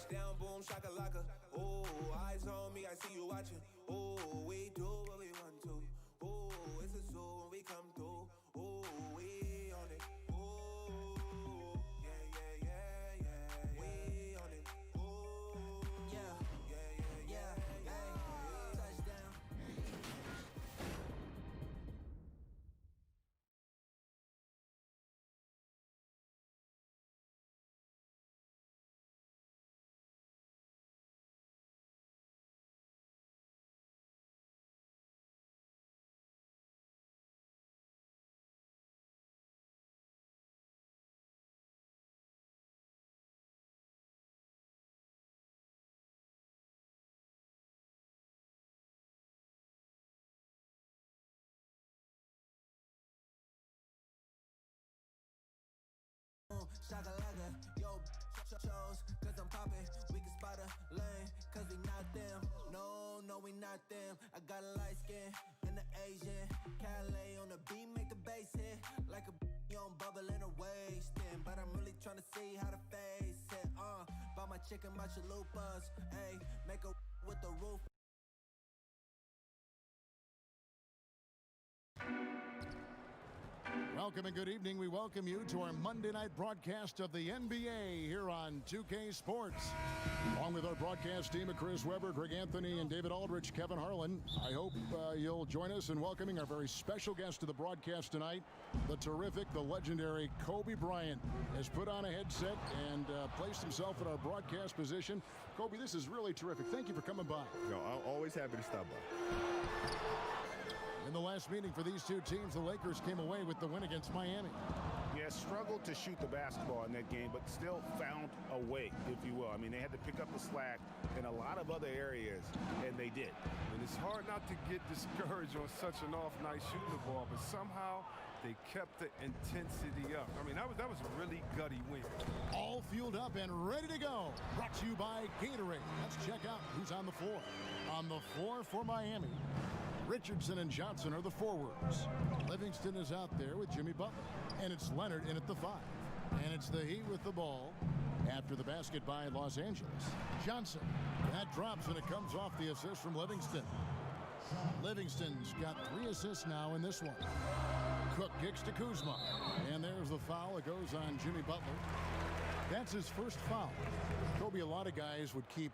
Touchdown, boom, shakalaka. Oh, eyes on me, I see you watching. Oh, we do what we want to. Oh, it's a zoo when we come through. Oh, we on it. Oh, yeah, yeah, yeah, yeah. We on it. Oh, yeah, yeah, yeah, yeah, yeah. Touchdown. Shakalaka, yo, shows, cause I'm poppin'. We can spot a lane, cause we not them. No, no, we not them. I got a light skin and the Asian. Calais on the beat, make the bass hit. Like a on bubble in a wasting. But I'm really tryna see how to face it. Buy my chicken, my chalupas. Ayy, make a with the roof. Welcome and good evening. We welcome you to our Monday night broadcast of the NBA here on 2K Sports. Along with our broadcast team of Chris Webber, Greg Anthony, and David Aldrich, Kevin Harlan. I hope you'll join us in welcoming our very special guest to the broadcast tonight. The terrific, the legendary Kobe Bryant has put on a headset and placed himself in our broadcast position. Kobe, this is really terrific. Thank you for coming by. No, I'm always happy to stop by. In the last meeting for these two teams, the Lakers came away with the win against Miami. Yeah, struggled to shoot the basketball in that game, but still found a way, if you will. I mean, they had to pick up the slack in a lot of other areas, and they did. And it's hard not to get discouraged on such an off night shooting the ball, but somehow they kept the intensity up. I mean, that was a really gutty win. All fueled up and ready to go. Brought to you by Gatorade. Let's check out who's on the floor. On the floor for Miami, Richardson and Johnson are the forwards. Livingston is out there with Jimmy Butler. And it's Leonard in at the 5. And it's the Heat with the ball after the basket by Los Angeles. Johnson, that drops and it comes off the assist from Livingston. Livingston's got 3 assists now in this one. Cook kicks to Kuzma. And there's the foul. It goes on Jimmy Butler. That's his first foul. Kobe, a lot of guys would keep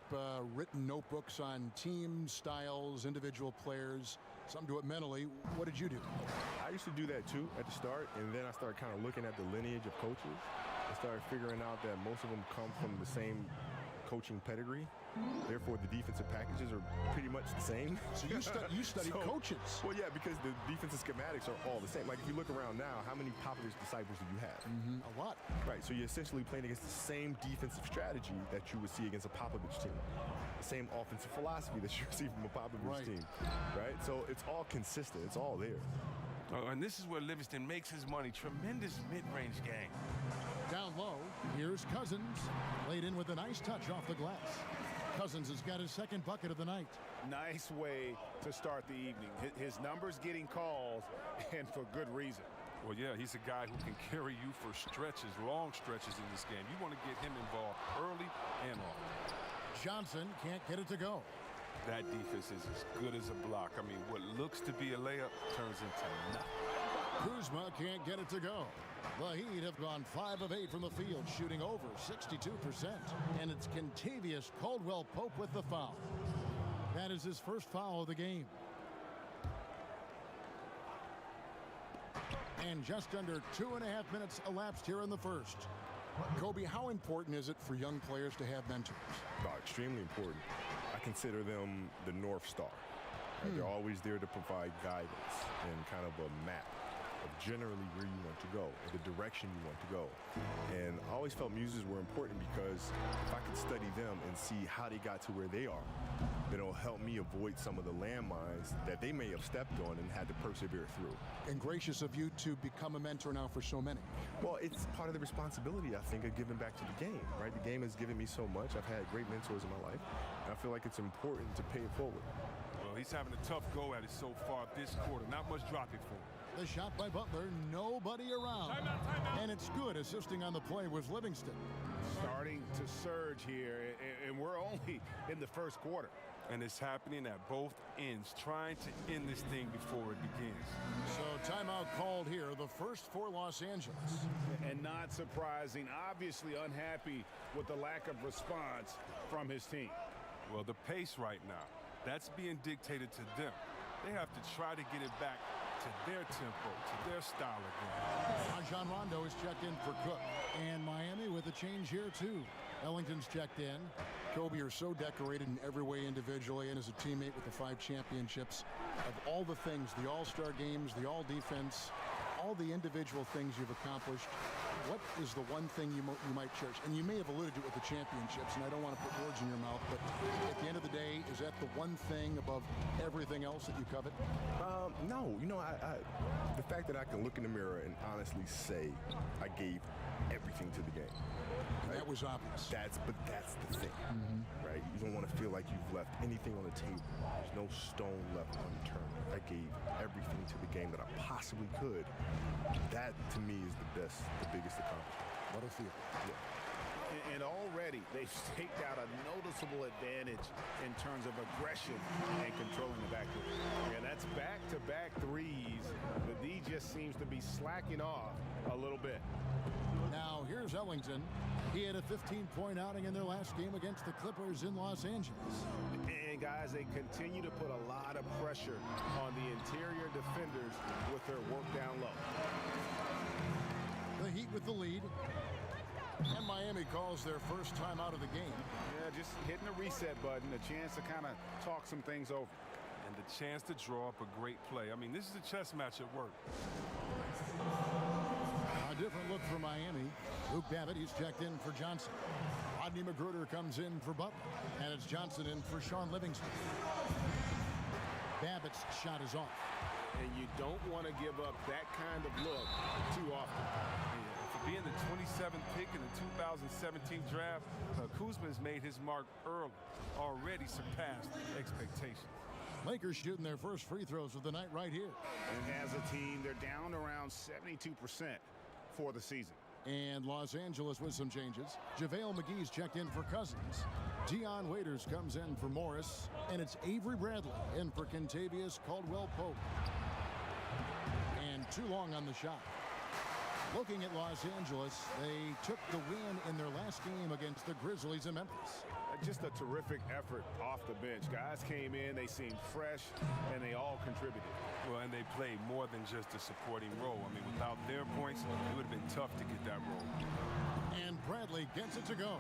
written notebooks on team styles, individual players. Some do it mentally. What did you do? I used to do that too at the start, and then I started kind of looking at the lineage of coaches. I started figuring out that most of them come from the same coaching pedigree. Therefore, the defensive packages are pretty much the same. So you studied coaches. Well, yeah, because the defensive schematics are all the same. Like, if you look around now, how many Popovich disciples do you have? A lot. Right, so you're essentially playing against the same defensive strategy that you would see against a Popovich team. The same offensive philosophy that you would see from a Popovich team. Right, so it's all consistent. It's all there. Oh, and this is where Livingston makes his money. Tremendous mid-range game. Down low, here's Cousins. Laid in with a nice touch off the glass. Cousins has got his second bucket of the night. Nice way to start the evening. His numbers getting calls, and for good reason. Well, yeah, he's a guy who can carry you for stretches, long stretches in this game. You want to get him involved early and often. Johnson can't get it to go. That defense is as good as a block. I mean, what looks to be a layup turns into nothing. Kuzma can't get it to go. The Heat have gone 5 of 8 from the field, shooting over 62%. And it's Kentavious Caldwell-Pope with the foul. That is his first foul of the game. And just under 2.5 minutes elapsed here in the first. Kobe, how important is it for young players to have mentors? Extremely important. I consider them the North Star. Right? They're always there to provide guidance and kind of a map of generally where you want to go, or the direction you want to go. And I always felt muses were important because if I could study them and see how they got to where they are, then it'll help me avoid some of the landmines that they may have stepped on and had to persevere through. And gracious of you to become a mentor now for so many. Well, it's part of the responsibility, I think, of giving back to the game, right? The game has given me so much. I've had great mentors in my life, and I feel like it's important to pay it forward. Well, he's having a tough go at it so far this quarter. Not much dropping for him. The shot by Butler, nobody around. Timeout. And it's good. Assisting on the play was Livingston. Starting to surge here, and we're only in the first quarter. And it's happening at both ends, trying to end this thing before it begins. So timeout called here, the first for Los Angeles. And not surprising, obviously unhappy with the lack of response from his team. Well, the pace right now, that's being dictated to them. They have to try to get it back to their tempo, to their style again. Rajon Rondo is checked in for Cook. And Miami with a change here, too. Ellington's checked in. Kobe are so decorated in every way individually and as a teammate with the 5 championships. Of all the things, the all-star games, the all-defense, all the individual things you've accomplished, what is the one thing you might cherish? And you may have alluded to it with the championships, and I don't want to put words in your mouth, but at the end of the day, is that the one thing above everything else that you covet? No. You know, the fact that I can look in the mirror and honestly say I gave everything to the game. Right? That was obvious. That's the thing, right? You don't want to feel like you've left anything on the table. There's no stone left unturned. I gave everything to the game that I possibly could. That, to me, is the biggest accomplishment. What a feel. Yeah. And already they've staked out a noticeable advantage in terms of aggression and controlling the backcourt. Yeah, that's back-to-back threes. The D just seems to be slacking off a little bit. Now, here's Ellington. He had a 15-point outing in their last game against the Clippers in Los Angeles. And, guys, they continue to put a lot of pressure on the interior defenders with their work down low. The Heat with the lead. And Miami calls their first time out of the game. Yeah, just hitting the reset button, a chance to kind of talk some things over. And the chance to draw up a great play. I mean, this is a chess match at work. A different look for Miami. Luke Babbitt, he's checked in for Johnson. Rodney McGruder comes in for Butler. And it's Johnson in for Sean Livingston. Babbitt's shot is off. And you don't want to give up that kind of look too often. For being the 27th pick in the 2017 draft, Kuzma has made his mark early, already surpassed expectations. Lakers shooting their first free throws of the night right here. And as a team, they're down around 72% for the season. And Los Angeles with some changes. JaVale McGee's checked in for Cousins. Dion Waiters comes in for Morris. And it's Avery Bradley in for Kentavious Caldwell-Pope. And too long on the shot. Looking at Los Angeles, they took the win in their last game against the Grizzlies in Memphis. Just a terrific effort off the bench. Guys came in, they seemed fresh, and they all contributed. Well, and they played more than just a supporting role. I mean, without their points, it would have been tough to get that role. And Bradley gets it to go.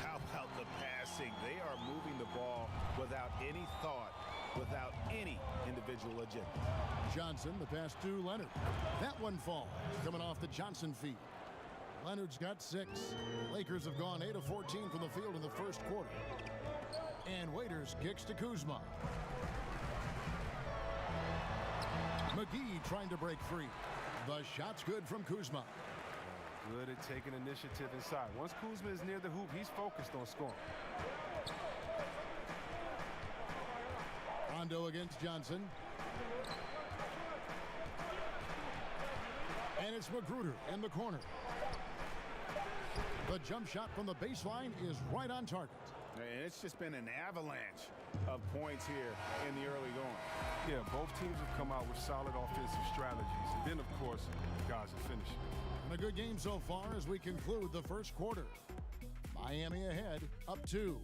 How about the passing? They are moving the ball without any thought, without any individual agenda. Johnson, the pass to Leonard. That one falls, coming off the Johnson feed. Leonard's got 6. Lakers have gone 8 of 14 from the field in the first quarter. And Waiters kicks to Kuzma. McGee trying to break free. The shot's good from Kuzma. Good at taking initiative inside. Once Kuzma is near the hoop, he's focused on scoring. Rondo against Johnson. And it's McGruder in the corner. The jump shot from the baseline is right on target. And it's just been an avalanche of points here in the early going. Yeah, both teams have come out with solid offensive strategies. And then, of course, the guys are finishing. And a good game so far as we conclude the first quarter. Miami ahead, up 2.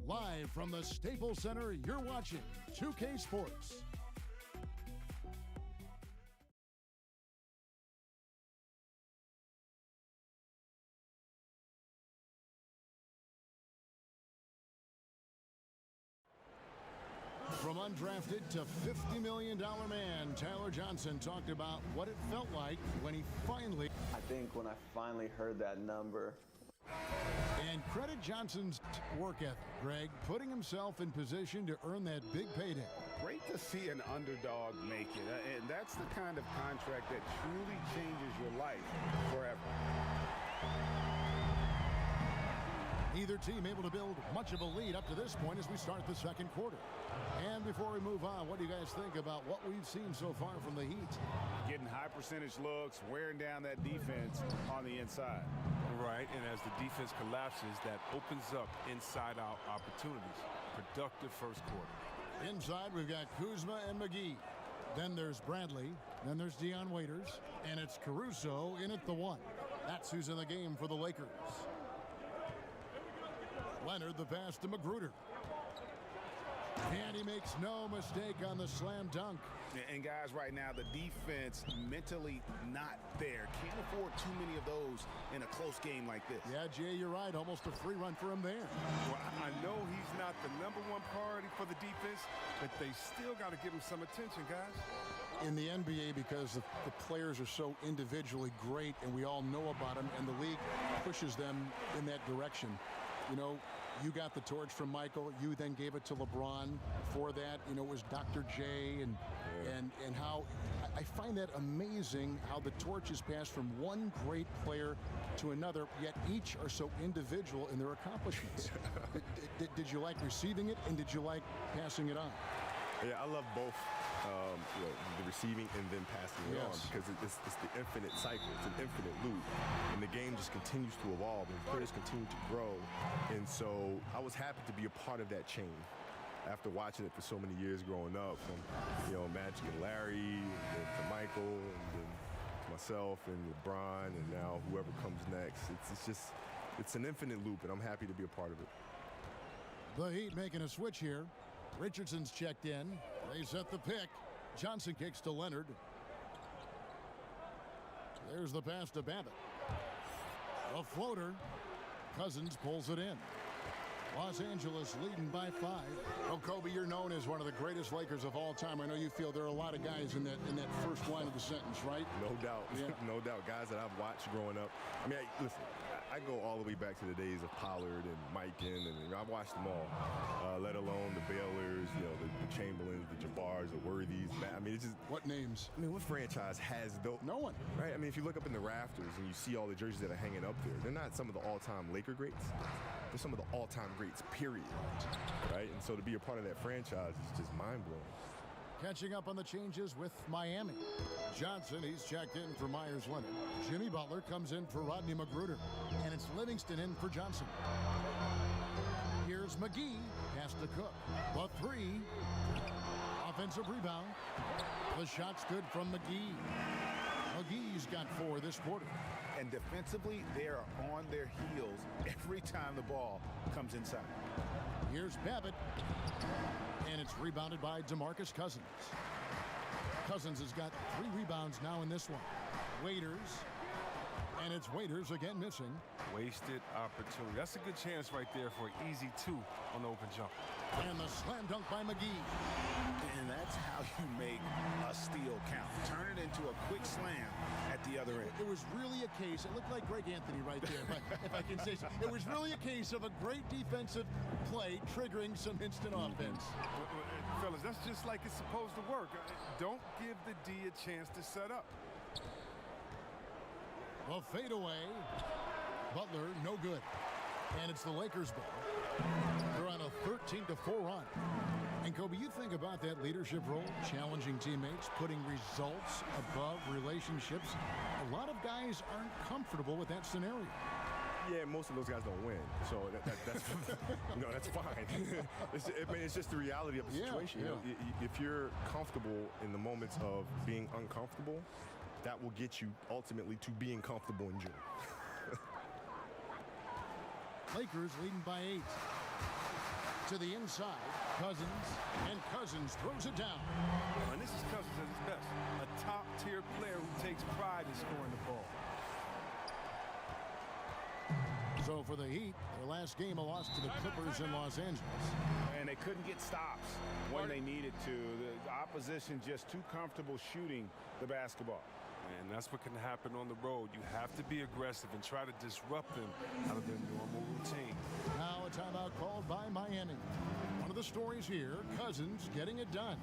Live from the Staples Center, you're watching 2K Sports. From undrafted to $50 million man, Tyler Johnson talked about what it felt like when he finally... I think when I finally heard that number. And credit Johnson's work ethic, Greg, putting himself in position to earn that big payday. Great to see an underdog make it. And that's the kind of contract that truly changes your life forever. He Neither team able to build much of a lead up to this point as we start the second quarter. And before we move on, what do you guys think about what we've seen so far from the Heat? Getting high percentage looks, wearing down that defense on the inside. Right, and as the defense collapses, that opens up inside-out opportunities. Productive first quarter. Inside, we've got Kuzma and McGee. Then there's Bradley. Then there's Dion Waiters. And it's Caruso in at the 1. That's who's in the game for the Lakers. Leonard, the pass to Magruder. And he makes no mistake on the slam dunk. And guys, right now, the defense mentally not there. Can't afford too many of those in a close game like this. Yeah, Jay, you're right. Almost a free run for him there. Well, I know he's not the #1 priority for the defense, but they still got to give him some attention, guys. In the NBA, because the players are so individually great and we all know about them, and the league pushes them in that direction. You know, you got the torch from Michael. You then gave it to LeBron. Before that, you know, it was Dr. J. And how I find that amazing how the torch is passed from one great player to another, yet each are so individual in their accomplishments. Did you like receiving it, and did you like passing it on? Yeah, I love both. You know, the receiving and then passing it on, because it's the infinite cycle. It's an infinite loop, and the game just continues to evolve, and players continue to grow. And so I was happy to be a part of that chain after watching it for so many years growing up, from, you know, Magic and Larry, and then to Michael, and then to myself and LeBron, and now whoever comes next. It's an infinite loop, and I'm happy to be a part of it. The Heat making a switch here. Richardson's checked in. They set the pick. Johnson kicks to Leonard. There's the pass to Babbitt. A floater. Cousins pulls it in. Los Angeles leading by 5. Well, Kobe, you're known as one of the greatest Lakers of all time. I know you feel there are a lot of guys in that first line of the sentence, right? No doubt. Yeah. No doubt. Guys that I've watched growing up. I mean, listen, I go all the way back to the days of Pollard and Mikan, and I've watched them all, let alone the Baylors, you know, the Chamberlains, the Jabbars, the Worthies. I mean, it's just... What names? I mean, what franchise has those? No one. Right? I mean, if you look up in the rafters and you see all the jerseys that are hanging up there, they're not some of the all-time Laker greats. They're some of the all-time greats, period. Right? And so to be a part of that franchise is just mind-blowing. Catching up on the changes with Miami. Johnson, he's checked in for Myers Leonard. Jimmy Butler comes in for Rodney Magruder. And it's Livingston in for Johnson. Here's McGee. Pass to Cook. The 3. Offensive rebound. The shot's good from McGee. McGee's got 4 this quarter. And defensively, they are on their heels every time the ball comes inside. Here's Babbitt. And it's rebounded by DeMarcus Cousins. Cousins has got 3 rebounds now in this one. Waiters. And it's Waiters again missing. Wasted opportunity. That's a good chance right there for an easy 2 on the open jump. And the slam dunk by McGee. And that's how you make a steal count. Turn it into a quick slam at the other end. It was really a case, it looked like Greg Anthony right there, if I can say so. It was really a case of a great defensive play triggering some instant offense. Fellas, that's just like it's supposed to work. Don't give the D a chance to set up. Well, fadeaway. Butler, no good. And it's the Lakers ball. They're on a 13-4 run. And Kobe, you think about that leadership role, challenging teammates, putting results above relationships. A lot of guys aren't comfortable with that scenario. Yeah, most of those guys don't win, so that's you know, that's fine. It's just the reality of the situation. Yeah. You know, if you're comfortable in the moments of being uncomfortable, that will get you ultimately to being comfortable in June. Lakers leading by 8. To the inside, Cousins, and Cousins throws it down. And this is Cousins at his best. A top-tier player who takes pride in scoring the ball. So for the Heat, their last game, a loss to the Clippers in Los Angeles. And they couldn't get stops when they needed to. The opposition just too comfortable shooting the basketball. And that's what can happen on the road. You have to be aggressive and try to disrupt them out of their normal routine. Now a timeout called by Miami. One of the stories here, Cousins getting it done.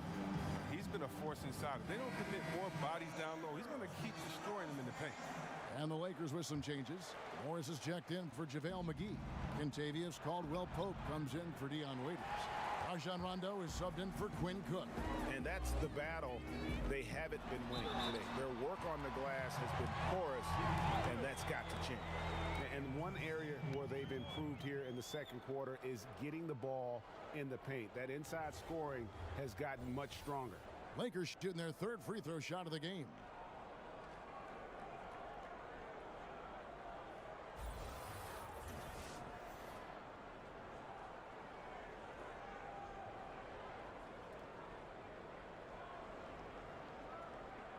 He's been a force inside. If they don't commit more bodies down low, he's going to keep destroying them in the paint. And the Lakers with some changes. Morris is checked in for JaVale McGee. Kentavious Caldwell-Pope comes in for Dion Waiters. Rajon Rondo is subbed in for Quinn Cook. And that's the battle they haven't been winning today. Their work on the glass has been porous, and that's got to change. And one area where they've improved here in the second quarter is getting the ball in the paint. That inside scoring has gotten much stronger. Lakers shooting their third free throw shot of the game.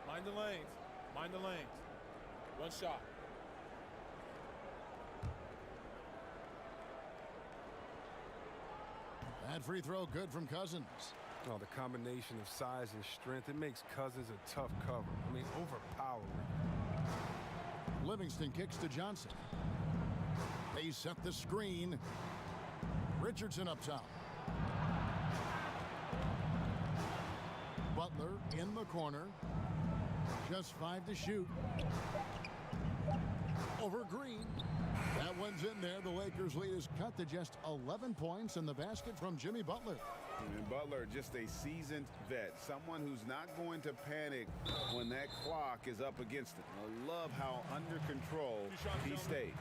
Mind the lanes. Mind the lanes. One shot. That free throw good from Cousins. Oh, the combination of size and strength, it makes Cousins a tough cover. I mean, overpowering. Livingston kicks to Johnson. They set the screen. Richardson up top. Butler in the corner. Just 5 to shoot. Over Green. That one's in there. The Lakers' lead is cut to just 11 points in the basket from Jimmy Butler. And Butler, just a seasoned vet, someone who's not going to panic when that clock is up against him. I love how under control he stays.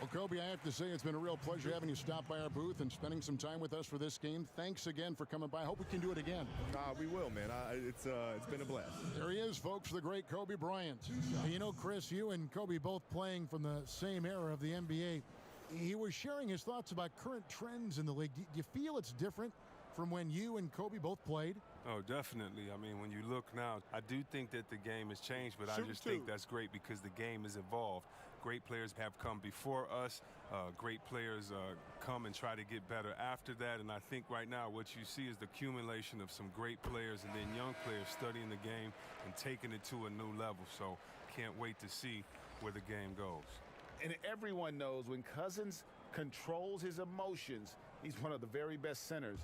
Well, Kobe, I have to say it's been a real pleasure having you stop by our booth and spending some time with us for this game. Thanks again for coming by. I hope we can do it again. We will, man. It's been a blast. There he is, folks, the great Kobe Bryant. You know, Chris, you and Kobe both playing from the same era of the NBA. He was sharing his thoughts about current trends in the league. Do you feel it's different from when you and Kobe both played? Oh, definitely. I mean, when you look now, I do think that the game has changed, but I just think that's great because the game has evolved. Great players have come before us. Great players come and try to get better after that. And I think right now what you see is the accumulation of some great players and then young players studying the game and taking it to a new level. So can't wait to see where the game goes. And everyone knows when Cousins controls his emotions, he's one of the very best centers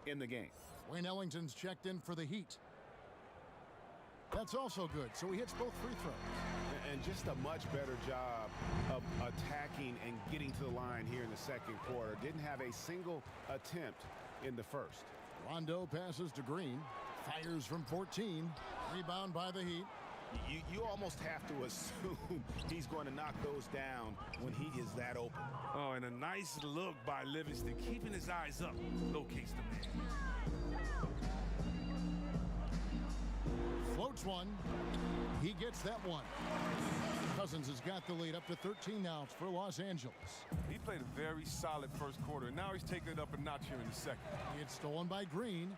in the game. Wayne Ellington's checked in for the Heat. That's also good. So he hits both free throws. And just a much better job of attacking and getting to the line here in the second quarter. Didn't have a single attempt in the first. Rondo passes to Green. Fires from 14. Rebound by the Heat. You almost have to assume he's going to knock those down when he is that open. Oh, and a nice look by Livingston, keeping his eyes up. Locates the man. Floats one. He gets that one. Cousins has got the lead up to 13 now for Los Angeles. He played a very solid first quarter. Now he's taking it up a notch here in the second. It's stolen by Green.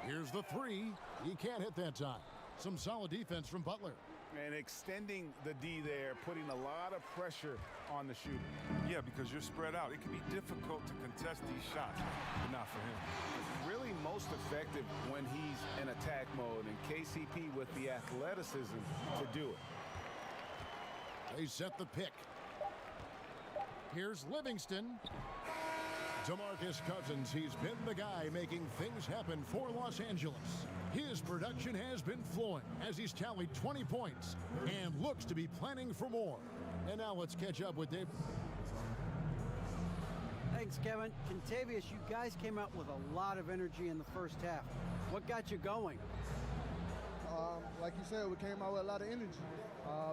Here's the three. He can't hit that time. Some solid defense from Butler. And extending the D there, putting a lot of pressure on the shooter. Yeah, because you're spread out. It can be difficult to contest these shots, but not for him. Really most effective when he's in attack mode, and KCP with the athleticism to do it. They set the pick. Here's Livingston. DeMarcus Cousins, he's been the guy making things happen for Los Angeles. His production has been flowing as he's tallied 20 points and looks to be planning for more. And now let's catch up with Dave. Thanks, Kevin. Kentavious, you guys came out with a lot of energy in the first half. What got you going? Like you said, we came out with a lot of energy.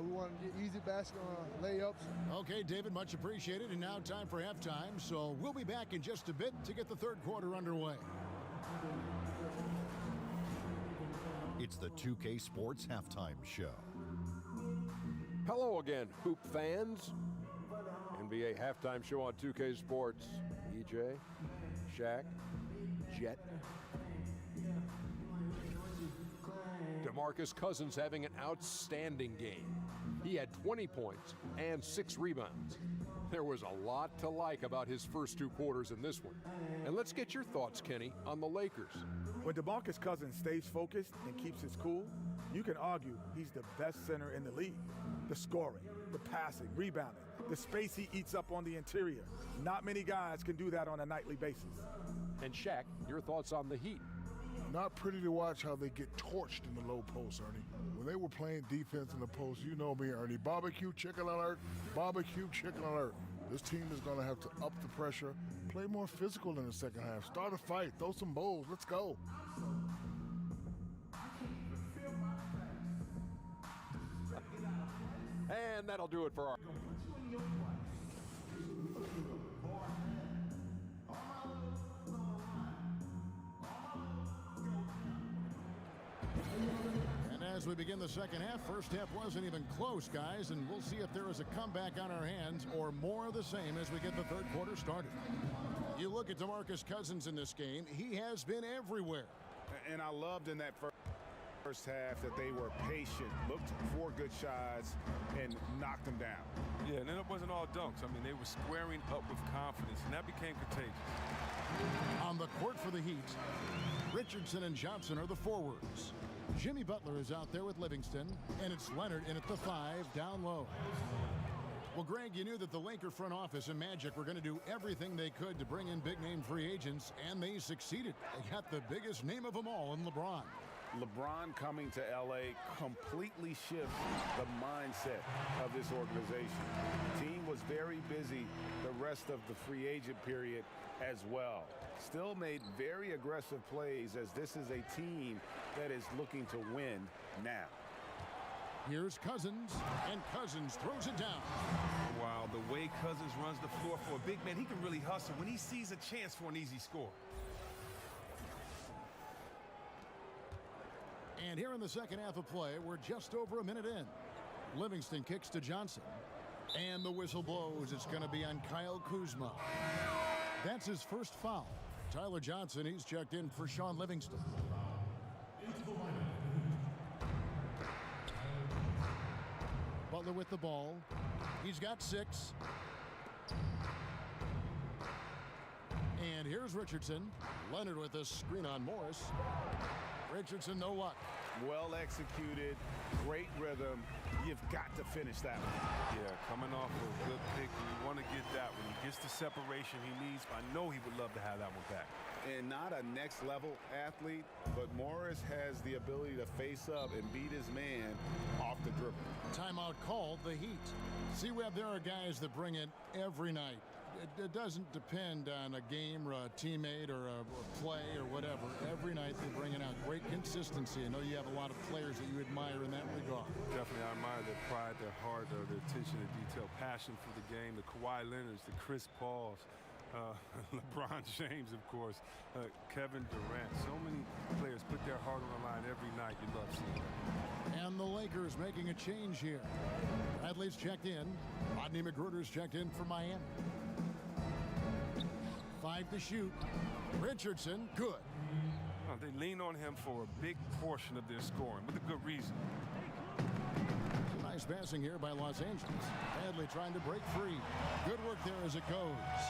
We wanted to get easy basket layups. Okay, David, much appreciated. And now time for halftime. So we'll be back in just a bit to get the third quarter underway. It's the 2K Sports Halftime Show. Hello again, Hoop fans. NBA Halftime Show on 2K Sports. EJ, Shaq, Jet. DeMarcus Cousins having an outstanding game. He had 20 points and 6 rebounds. There was a lot to like about his first 2 quarters in this one. And let's get your thoughts, Kenny, on the Lakers. When DeMarcus Cousins stays focused and keeps his cool, you can argue he's the best center in the league. The scoring, the passing, rebounding, the space he eats up on the interior. Not many guys can do that on a nightly basis. And Shaq, your thoughts on the Heat? Not pretty to watch how they get torched in the low post, Ernie. When they were playing defense in the post, you know me, Ernie. Barbecue chicken alert, barbecue chicken alert. This team is going to have to up the pressure, play more physical in the second half, start a fight, throw some bowls, let's go. And that'll do it for our... And as we begin the second half, first half wasn't even close, guys, and we'll see if there is a comeback on our hands or more of the same as we get the third quarter started. You look at DeMarcus Cousins in this game, he has been everywhere. And I loved in that first half that they were patient, looked for good shots, and knocked them down. Yeah, and then it wasn't all dunks. I mean, they were squaring up with confidence, and that became contagious. On the court for the Heat, Richardson and Johnson are the forwards. Jimmy Butler is out there with Livingston, and it's Leonard in at the 5, down low. Well, Greg, you knew that the Laker front office and Magic were going to do everything they could to bring in big-name free agents, and they succeeded. They got the biggest name of them all in LeBron. LeBron coming to L.A. completely shifts the mindset of this organization. The team was very busy the rest of the free agent period as well. Still made very aggressive plays as this is a team that is looking to win now. Here's Cousins, and Cousins throws it down. Wow, the way Cousins runs the floor for a big man, he can really hustle when he sees a chance for an easy score. And here in the second half of play, we're just over a minute in. Livingston kicks to Johnson. And the whistle blows. It's going to be on Kyle Kuzma. That's his first foul. Tyler Johnson, he's checked in for Sean Livingston. Butler with the ball. He's got 6. And here's Richardson. Leonard with a screen on Morris. Richardson, no luck. Well executed, great rhythm. You've got to finish that one. Yeah, coming off a good pick, you want to get that when he gets the separation he needs. I know he would love to have that one back. And not a next-level athlete, but Morris has the ability to face up and beat his man off the dribble. Timeout called, the Heat. See, Webb, there are guys that bring it every night. It doesn't depend on a game or a teammate or a play or whatever. Every night they bring it out. Great consistency. I know you have a lot of players that you admire in that regard. Definitely, I admire their pride, their heart, their attention to detail, passion for the game. The Kawhi Leonards, the Chris Pauls, LeBron James, of course, Kevin Durant. So many players put their heart on the line every night. You love seeing that. And the Lakers making a change here. Bradley's checked in. Rodney McGruder's checked in for Miami. 5 to shoot. Richardson, good. They lean on him for a big portion of their scoring, with a good reason. Nice passing here by Los Angeles. Bradley trying to break free. Good work there as it goes.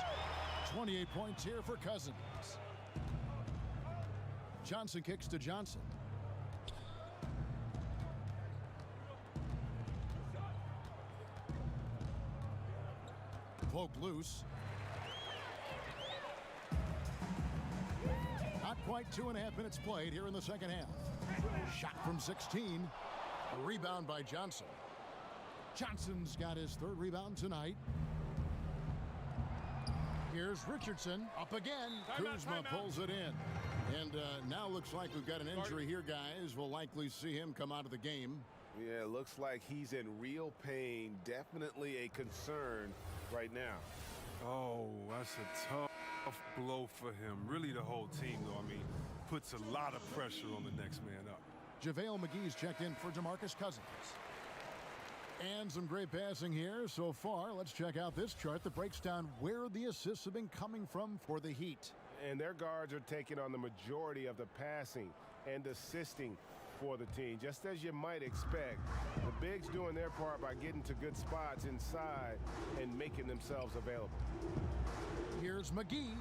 28 points here for Cousins. Johnson kicks to Johnson. Poke loose. Not quite 2.5 minutes played here in the second half. Shot from 16. A rebound by Johnson. Johnson's got his 3rd rebound tonight. Here's Richardson up again. Kuzma pulls it in. And now looks like we've got an injury here, guys. We'll likely see him come out of the game. Yeah, it looks like he's in real pain. Definitely a concern right now. Oh, that's a tough blow for him. Really the whole team, though. I mean, puts a lot of pressure on the next man up. JaVale McGee's checked in for DeMarcus Cousins. And some great passing here so far. Let's check out this chart that breaks down where the assists have been coming from for the Heat. And their guards are taking on the majority of the passing and assisting for the team, just as you might expect. The bigs doing their part by getting to good spots inside and making themselves available. Here's McGee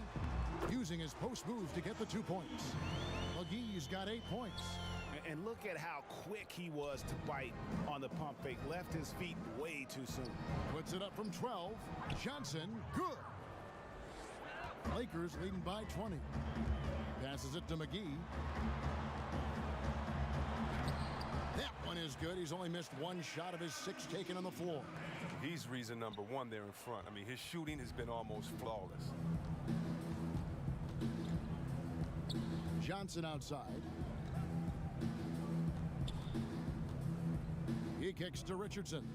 using his post move to get the 2 points. McGee's got 8 points. And look at how quick he was to bite on the pump fake. Left his feet way too soon. Puts it up from 12. Johnson, good. Lakers leading by 20. Passes it to McGee. That one is good. He's only missed one shot of his 6 taken on the floor. He's reason number 1 there in front. I mean, his shooting has been almost flawless. Johnson outside. He kicks to Richardson.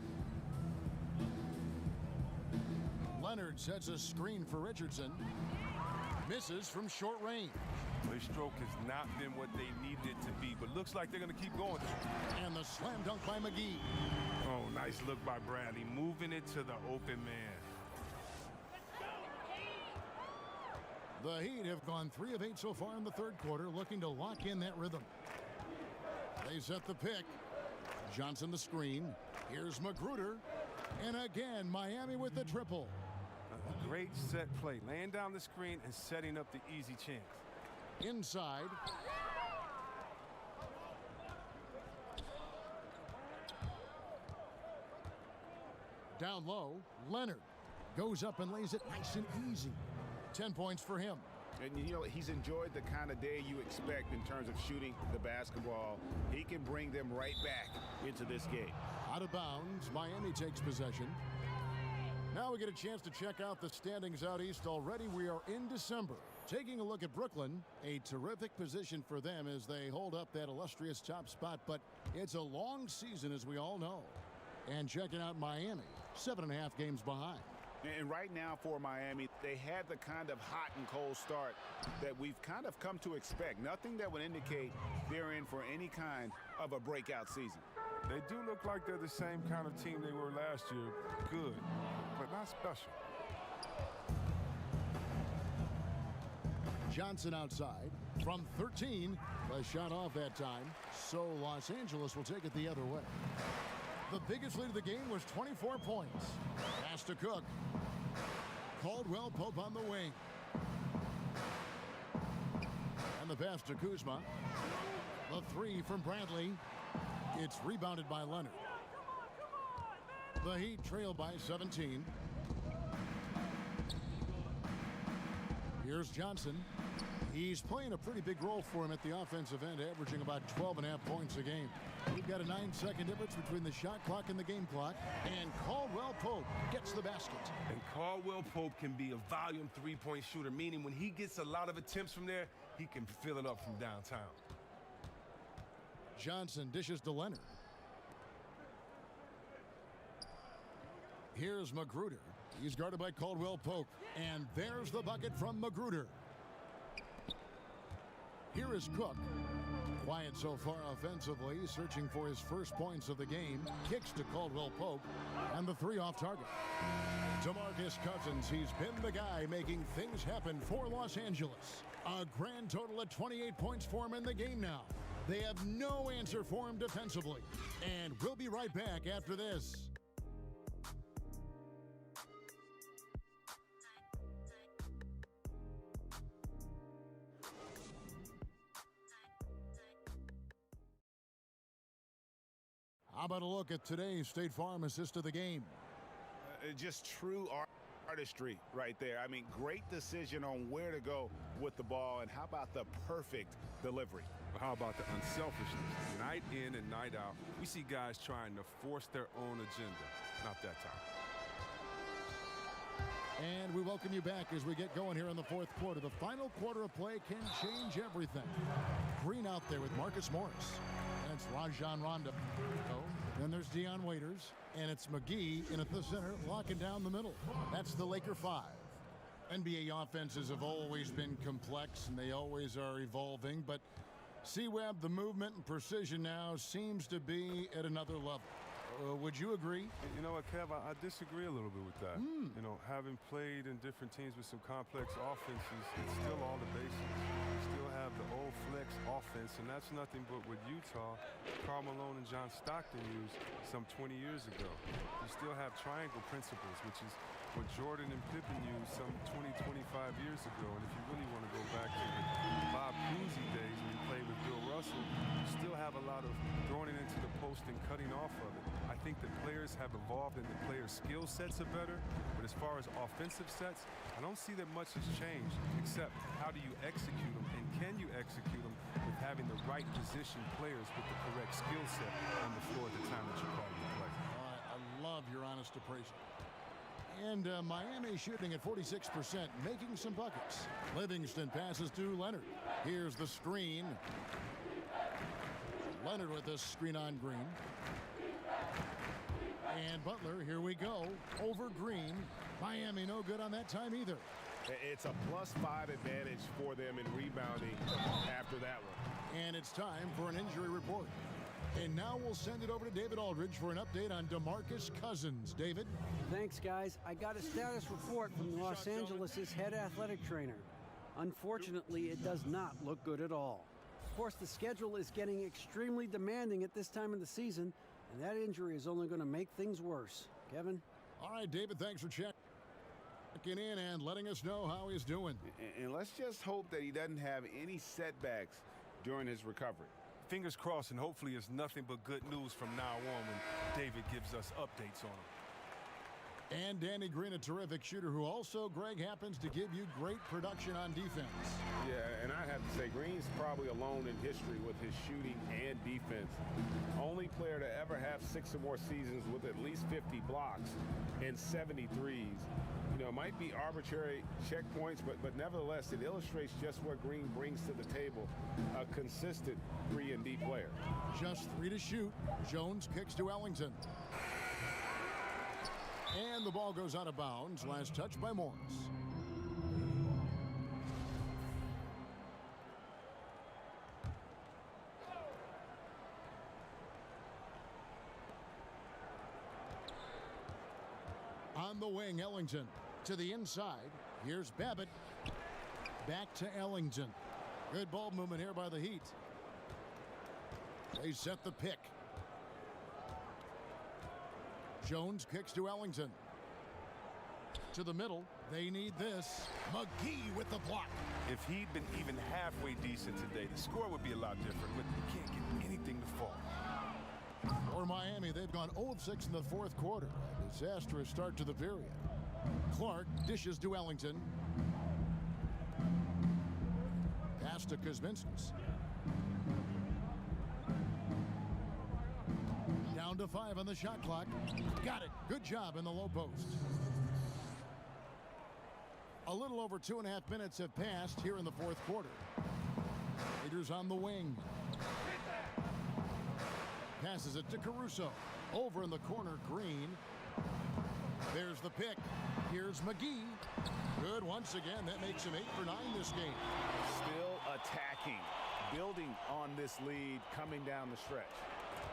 Leonard sets a screen for Richardson. Misses from short range. His stroke has not been what they needed it to be, but looks like they're going to keep going. And the slam dunk by McGee. Oh, nice look by Bradley, moving it to the open man. The Heat have gone 3 of 8 so far in the third quarter, looking to lock in that rhythm. They set the pick. Johnson the screen. Here's Magruder. And again, Miami with the triple. A great set play, laying down the screen and setting up the easy chance. Inside. Down low, Leonard goes up and lays it nice and easy. 10 points for him. And, you know, he's enjoyed the kind of day you expect in terms of shooting the basketball. He can bring them right back into this game. Out of bounds, Miami takes possession. Now we get a chance to check out the standings out east. Already we are in December. Taking a look at Brooklyn, a terrific position for them as they hold up that illustrious top spot, but it's a long season as we all know. And checking out Miami, 7.5 games behind. And right now for Miami, they had the kind of hot and cold start that we've kind of come to expect. Nothing that would indicate they're in for any kind of a breakout season. They do look like they're the same kind of team they were last year. Good, but not special. Johnson outside from 13. The shot off that time, so Los Angeles will take it the other way. The biggest lead of the game was 24 points. Pass to Cook. Caldwell Pope on the wing. And the pass to Kuzma. The 3 from Bradley. It's rebounded by Leonard. The Heat trail by 17. Here's Johnson. He's playing a pretty big role for him at the offensive end, averaging about 12.5 points a game. We've got a 9-second difference between the shot clock and the game clock, and Caldwell Pope gets the basket. And Caldwell Pope can be a volume 3-point shooter, meaning when he gets a lot of attempts from there, he can fill it up from downtown. Johnson dishes to Leonard. Here's Magruder. He's guarded by Caldwell Pope, and there's the bucket from Magruder. Here is Cook. Quiet so far offensively, searching for his first points of the game. Kicks to Caldwell Pope, and the 3 off target. DeMarcus Cousins, he's been the guy making things happen for Los Angeles. A grand total of 28 points for him in the game now. They have no answer for him defensively. And we'll be right back after this. How about a look at today's State Farm assist of the game? Just true artistry right there. I mean, great decision on where to go with the ball, and how about the perfect delivery? How about the unselfishness? Night in and night out, we see guys trying to force their own agenda. Not that time. And we welcome you back as we get going here in the fourth quarter. The final quarter of play can change everything. Green out there with Marcus Morris. And it's Rajon Rondo. Then there's Dion Waiters. And it's McGee in at the center, locking down the middle. That's the Laker 5. NBA offenses have always been complex, and they always are evolving. But C-Web, the movement and precision now seems to be at another level. Would you agree? You know what, Kev, I disagree a little bit with that. You know, having played in different teams with some complex offenses, it's still all the basics. You still have the old flex offense, and that's nothing but what Utah, Karl Malone, and John Stockton used some 20 years ago. You still have triangle principles, which is what Jordan and Pippen used some 20, 25 years ago. And if you really want to go back to the Bob Cousy days when you played with Bill Russell, you still have a lot of throwing it into the post and cutting off of it. I think the players have evolved and the players' skill sets are better. But as far as offensive sets, I don't see that much has changed, except how do you execute them, and can you execute them with having the right position players with the correct skill set on the floor at the time that you call them to play. I love your honest appraisal. And Miami shooting at 46%, making some buckets. Livingston passes to Leonard. Here's the screen. Leonard with this screen on Green. And Butler, here we go, over Green. Miami no good on that time either. It's a +5 advantage for them in rebounding after that one. And it's time for an injury report. And now we'll send it over to David Aldridge for an update on DeMarcus Cousins. David? Thanks, guys. I got a status report from Los Angeles' head athletic trainer. Unfortunately, it does not look good at all. Of course, the schedule is getting extremely demanding at this time of the season, and that injury is only going to make things worse. Kevin? All right, David, thanks for checking in and letting us know how he's doing. And let's just hope that he doesn't have any setbacks during his recovery. Fingers crossed, and hopefully it's nothing but good news from now on when David gives us updates on him. And Danny Green, a terrific shooter who also, Greg, happens to give you great production on defense. Yeah, and I have to say, Green's probably alone in history with his shooting and defense. Only player to ever have 6 or more seasons with at least 50 blocks and 70 threes. You know, it might be arbitrary checkpoints, but nevertheless, it illustrates just what Green brings to the table. A consistent 3-and-D player. Just 3 to shoot. Jones kicks to Ellington. And the ball goes out of bounds. Last touch by Morris. On the wing, Ellington to the inside. Here's Babbitt. Back to Ellington. Good ball movement here by the Heat. They set the pick. Jones kicks to Ellington. To the middle. They need this. McGee with the block. If he'd been even halfway decent today, the score would be a lot different, but you can't get anything to fall. For Miami, they've gone 0 of 6 in the fourth quarter. A disastrous start to the period. Clark dishes to Ellington. Pass to Kuzminskis. Down to 5 on the shot clock. Got it. Good job in the low post. A little over 2.5 minutes have passed here in the fourth quarter. Raiders on the wing. Passes it to Caruso. Over in the corner, Green. There's the pick. Here's McGee. Good once again. That makes him 8 for 9 this game. Still attacking. Building on this lead coming down the stretch.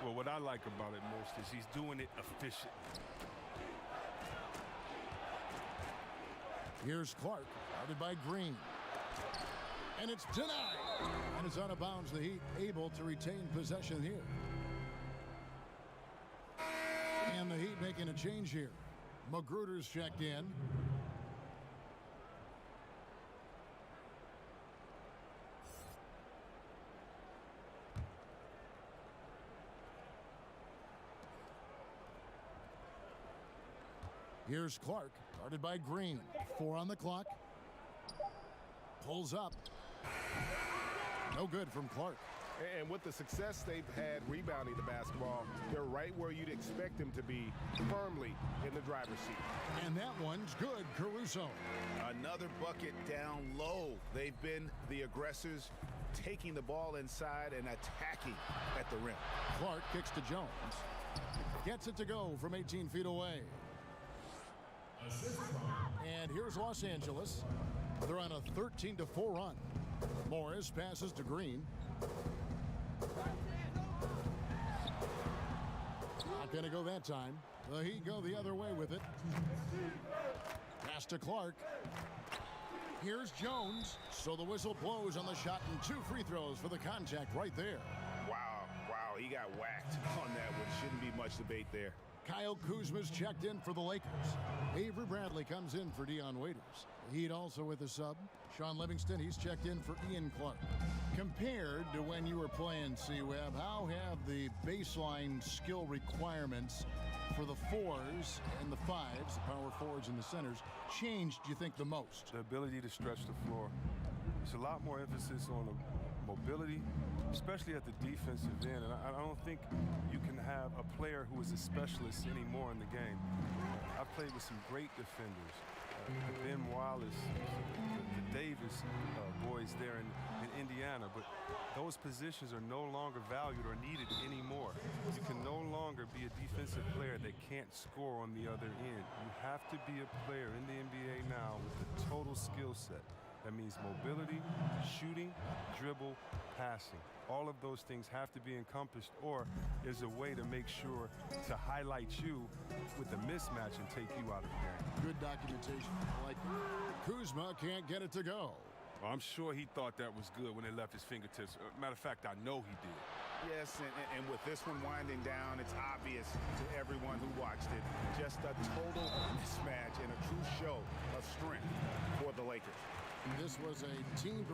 Well, what I like about it most is he's doing it efficiently. Here's Clark, guarded by Green. And it's denied. And it's out of bounds. The Heat able to retain possession here. And the Heat making a change here. Magruder's checked in. Here's Clark, guarded by Green. 4 on the clock. Pulls up. No good from Clark. And with the success they've had rebounding the basketball, they're right where you'd expect them to be, firmly in the driver's seat. And that one's good, Caruso. Another bucket down low. They've been the aggressors, taking the ball inside and attacking at the rim. Clark kicks to Jones. Gets it to go from 18 feet away. And here's Los Angeles. They're on a 13-4 run. Morris passes to Green. Not going to go that time. The Heat go the other way with it. Pass to Clark. Here's Jones. So the whistle blows on the shot and 2 free throws for the contact right there. Wow, he got whacked on that one. Shouldn't be much debate there. Kyle Kuzma's checked in for the Lakers. Avery Bradley comes in for Dion Waiters. Heat also with a sub. Sean Livingston, he's checked in for Ian Clark. Compared to when you were playing C-Web, how have the baseline skill requirements for the 4s and the 5s, the power forwards and the centers, changed, do you think, the most? The ability to stretch the floor. There's a lot more emphasis on the mobility, especially at the defensive end. And I don't think you can have a player who is a specialist anymore in the game. I've played with some great defenders. Ben Wallace, the Davis boys there in Indiana, but those positions are no longer valued or needed anymore. You can no longer be a defensive player that can't score on the other end. You have to be a player in the NBA now with the total skill set. That means mobility, shooting, dribble, passing. All of those things have to be encompassed, or there's a way to make sure to highlight you with a mismatch and take you out of the game. Good documentation. I like it. Kuzma can't get it to go. Well, I'm sure he thought that was good when it left his fingertips. Matter of fact, I know he did. Yes, and with this one winding down, it's obvious to everyone who watched it. Just a total mismatch and a true show of strength for the Lakers. This was a team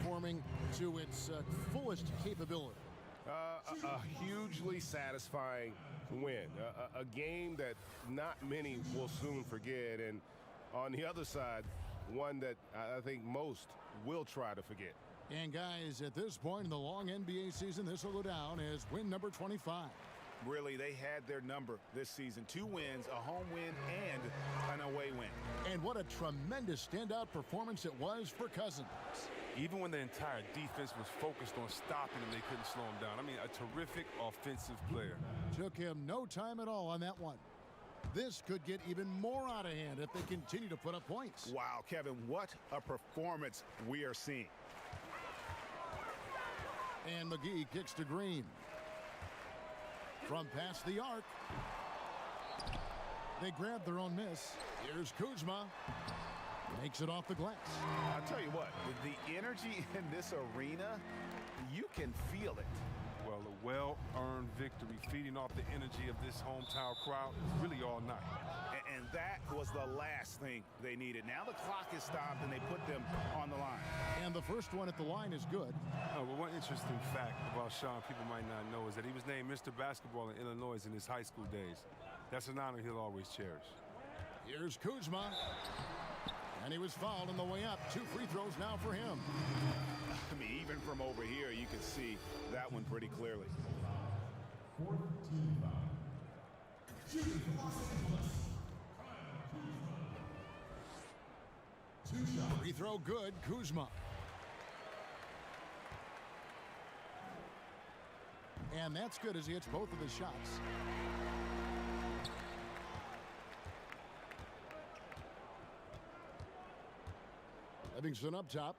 performing to its fullest capability. A hugely satisfying win. A game that not many will soon forget. And on the other side, one that I think most will try to forget. And guys, at this point in the long NBA season, this will go down as win number 25. Really, they had their number this season. 2 wins, a home win, and an away win. And what a tremendous standout performance it was for Cousins. Even when the entire defense was focused on stopping him, they couldn't slow him down. I mean, a terrific offensive player. Took him no time at all on that one. This could get even more out of hand if they continue to put up points. Wow, Kevin, what a performance we are seeing. And McGee kicks to Green. From past the arc. They grab their own miss. Here's Kuzma. Makes it off the glass. I'll tell you what, the energy in this arena, you can feel it. Well, a well-earned victory, feeding off the energy of this hometown crowd really all night. And that was the last thing they needed. Now the clock is stopped and they put them on the line. And the first one at the line is good. Oh, well, one interesting fact about Sean people might not know is that he was named Mr. Basketball in Illinois in his high school days. That's an honor he'll always cherish. Here's Kuzma. And he was fouled on the way up. 2 free throws now for him. I mean, even from over here, you can see that one pretty clearly. Free throw good, Kuzma. And that's good as he hits both of his shots. Livingston up top.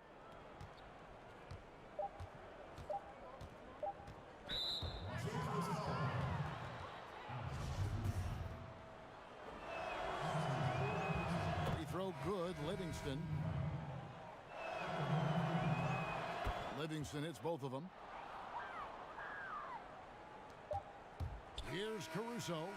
Free throw good, Livingston. Livingston hits both of them. Here's Caruso.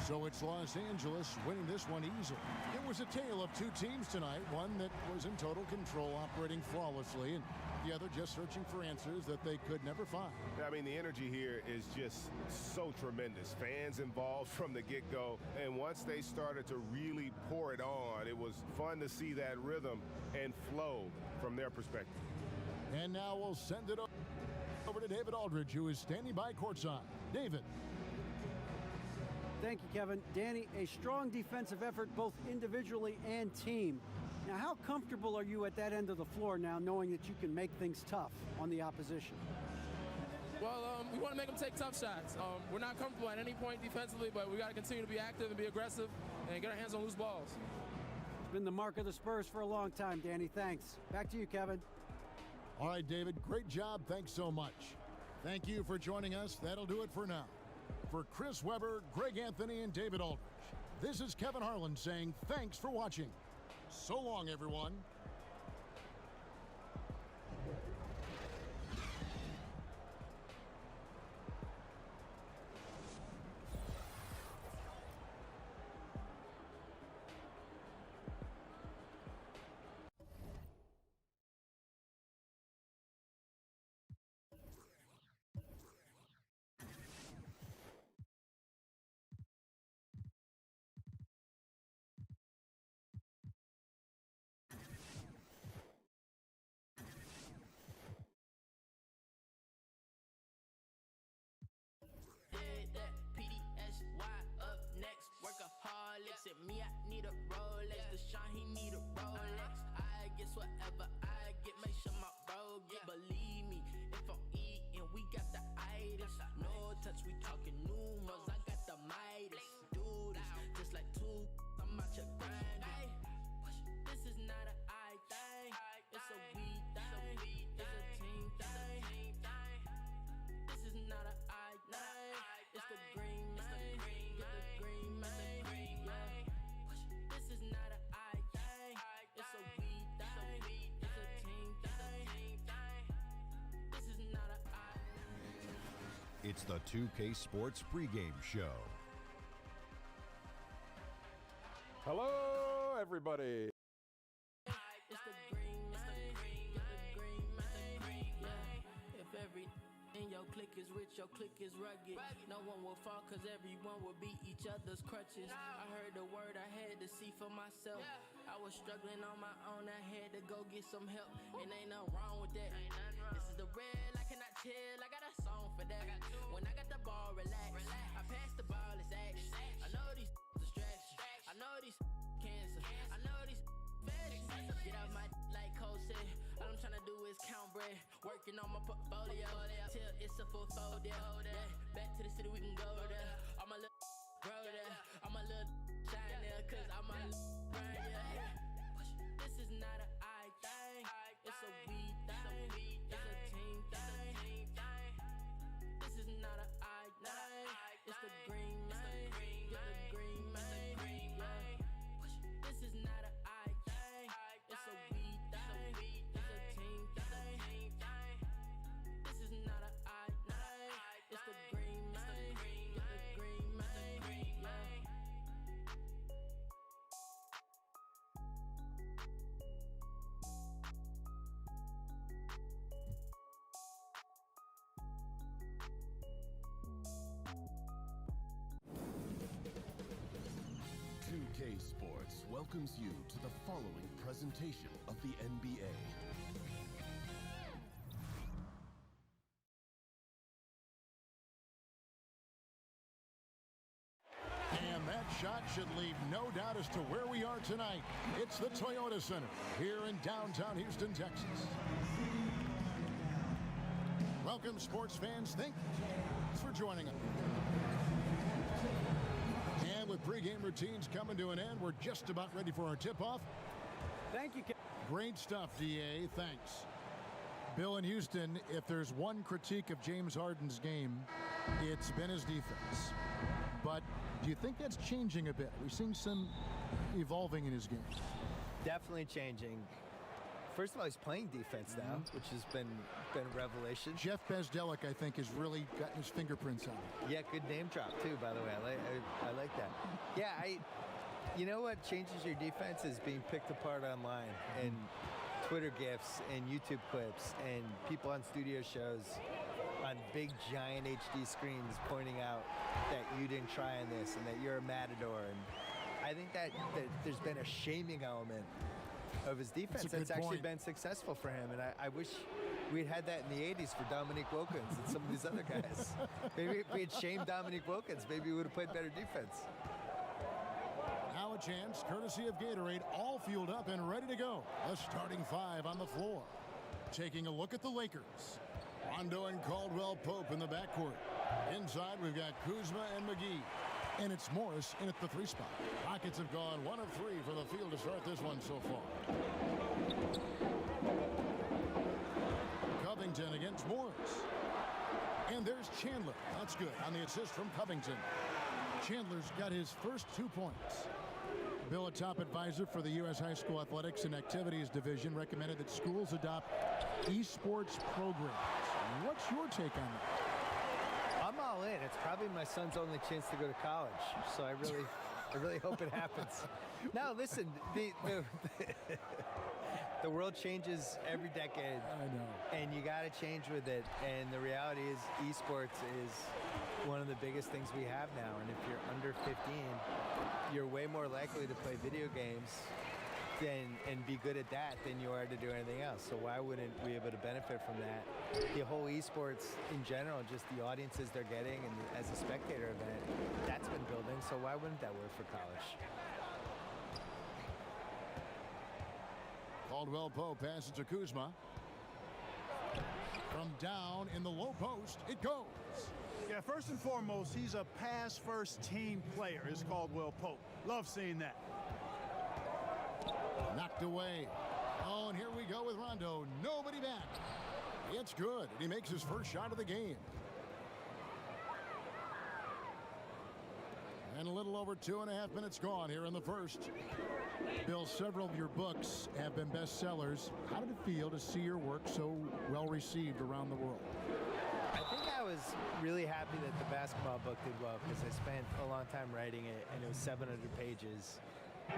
So it's Los Angeles winning this one easily. It was a tale of 2 teams tonight. One that was in total control, operating flawlessly, and the other just searching for answers that they could never find. I mean, the energy here is just so tremendous. Fans involved from the get-go, and once they started to really pour it on, it was fun to see that rhythm and flow from their perspective. And now we'll send it over to David Aldridge, who is standing by courtside. David. Thank you, Kevin. Danny, a strong defensive effort both individually and team. Now, how comfortable are you at that end of the floor now, knowing that you can make things tough on the opposition? Well, we want to make them take tough shots. We're not comfortable at any point defensively, but we got to continue to be active and be aggressive and get our hands on loose balls. It's been the mark of the Spurs for a long time, Danny. Thanks. Back to you, Kevin. All right, David, great job. Thanks so much. Thank you for joining us. That'll do it for now. For Chris Webber, Greg Anthony, and David Aldridge, this is Kevin Harlan saying thanks for watching. So long, everyone. me, I need a Rolex. Deshaun, he need a Rolex. I guess whatever I get, make sure my bro get. Believe me, if I'm eating, we got the itis. No touch, we talking numerals. I got the Midas. Do this, just like two. I'm out your grind. This is not an I thing. It's a we thing. It's a team thing. This is not an I thing. It's the green man. Get the green man. This is not an I thing. It's a we thing. It's a team thing. This is not an I. It's the 2K Sports pregame show. Hello, everybody. It's the green man. Get the green man. If every in your clique is rich, your clique is rugged. No one will fall cause everyone will be each other's crutches. I heard the word, I had to see for myself. I was struggling on my own, I had to go get some help. And ain't nothing wrong with that. This is the red, I cannot chill, I got a song for that. When I got the ball, relax. I pass the ball, it's action. I know these distractions. I know these cancer. I know these fashions. Get out my like Cole said. All I'm tryna do is count bread. Working on my portfolio. Till it's a full fold, yeah. Back to the city, we can go there. I'm a little grow there. I'm a little ChanneL, cause I'm a grind, yeah. This is not an I thing. It's a we thing. It's a team thing. This is not an I thing. It's the green man. Get the green man. This is not an I thing. It's a we thing. It's a team thing. This is not an I thing. It's the green man. Get the green man. Sports welcomes you to the following presentation of the NBA. And that shot should leave no doubt as to where we are tonight. It's the Toyota Center here in downtown Houston, Texas. Welcome, sports fans. Thanks for joining us. And with pregame routines coming to an end, we're just about ready for our tip-off. Thank you, Ken. Great stuff, DA. Thanks. Bill in Houston, if there's one critique of James Harden's game, it's been his defense. But do you think that's changing a bit? We're seeing some evolving in his game. Definitely changing. First of all, he's playing defense now, which has been a revelation. Jeff Bezdelic, I think, has really gotten his fingerprints on it. Yeah, good name drop, too, by the way. I like that. Yeah, you know what changes your defense is being picked apart online and Twitter GIFs and YouTube clips and people on studio shows on big, giant HD screens pointing out that you didn't try on this and that you're a matador. And I think that there's been a shaming element of his defense that's actually been successful for him. And I wish we'd had that in the 80s for Dominique Wilkins and some of these other guys. Maybe if we had shamed Dominique Wilkins, maybe we would have played better defense. Now a chance, courtesy of Gatorade, all fueled up and ready to go. The starting five on the floor. Taking a look at the Lakers. Rondo and Caldwell Pope in the backcourt. Inside, we've got Kuzma and McGee. And it's Morris in at the 3 spot. Rockets have gone 1 of 3 for the field to start this one so far. Covington against Morris. And there's Chandler. That's good on the assist from Covington. Chandler's got his first 2 points. Bill, a top advisor for the U.S. High School Athletics and Activities Division, recommended that schools adopt esports programs. What's your take on that? I'm all in. It's probably my son's only chance to go to college, so I really hope it happens. Now, listen, the world changes every decade. I know. And you got to change with it. And the reality is esports is one of the biggest things we have now. And if you're under 15, you're way more likely to play video games and be good at that than you are to do anything else. So why wouldn't we be able to benefit from that? The whole esports in general, just the audiences they're getting and as a spectator event, that's been building. So why wouldn't that work for college? Caldwell Pope passes to Kuzma. From down in the low post, it goes. Yeah, first and foremost, he's a pass-first team player, is Caldwell Pope. Love seeing that. Knocked away. Oh, and here we go with Rondo. Nobody back. It's good. And he makes his first shot of the game. And a little over 2.5 minutes gone here in the first. Bill, several of your books have been bestsellers. How did it feel to see your work so well received around the world? I think I was really happy that the basketball book did well because I spent a long time writing it, and it was 700 pages.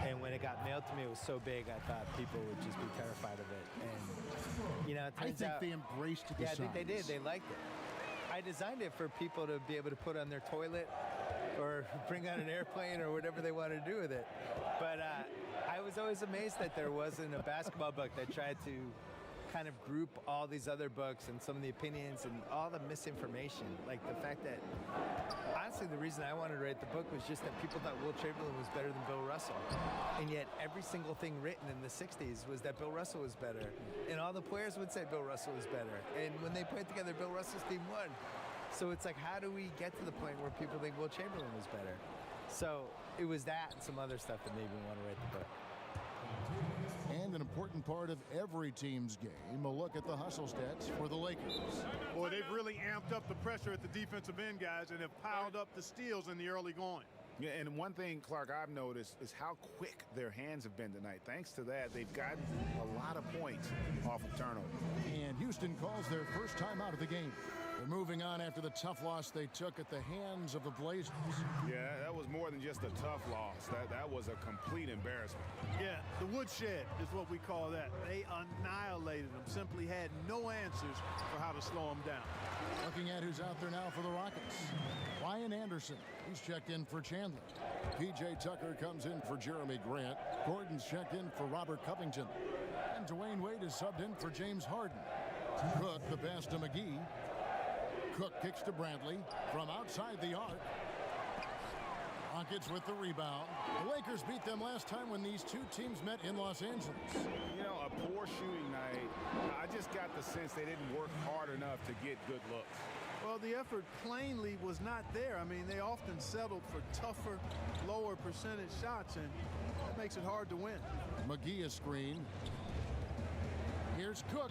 And when it got mailed to me, it was so big, I thought people would just be terrified of it. And, you know, it turns out, they embraced the Yeah, I think they did. designs. They liked it. I designed it for people to be able to put on their toilet or bring on an airplane or whatever they want to do with it. But I was always amazed that there wasn't a basketball book that tried to kind of group all these other books and some of the opinions and all the misinformation. Like the fact that, honestly, the reason I wanted to write the book was just that people thought Will Chamberlain was better than Bill Russell. And yet every single thing written in the 60s was that Bill Russell was better. And all the players would say Bill Russell was better. And when they put it together, Bill Russell's team won. So it's like, how do we get to the point where people think Will Chamberlain was better? So it was that and some other stuff that made me want to write the book. And an important part of every team's game, a look at the hustle stats for the Lakers. Boy, they've really amped up the pressure at the defensive end, guys, and have piled up the steals in the early going. Yeah, and one thing, Clark, I've noticed is how quick their hands have been tonight. Thanks to that, they've gotten a lot of points off of turnover. And Houston calls their first time out of the game. They're moving on after the tough loss they took at the hands of the Blazers. Yeah, that was more than just a tough loss. That was a complete embarrassment. Yeah, the woodshed is what we call that. They annihilated them, simply had no answers for how to slow them down. Looking at who's out there now for the Rockets. Ryan Anderson, he's checked in for Chandler. P.J. Tucker comes in for Jeremy Grant. Gordon's checked in for Robert Covington. And Dwayne Wade is subbed in for James Harden. Cook, the pass to McGee. Cook kicks to Bradley from outside the arc. Rockets with the rebound. The Lakers beat them last time when these two teams met in Los Angeles. You know, a poor shooting night. I just got the sense they didn't work hard enough to get good looks. Well, the effort plainly was not there. I mean, they often settled for tougher, lower percentage shots, and that makes it hard to win. McGee is screened. Here's Cook.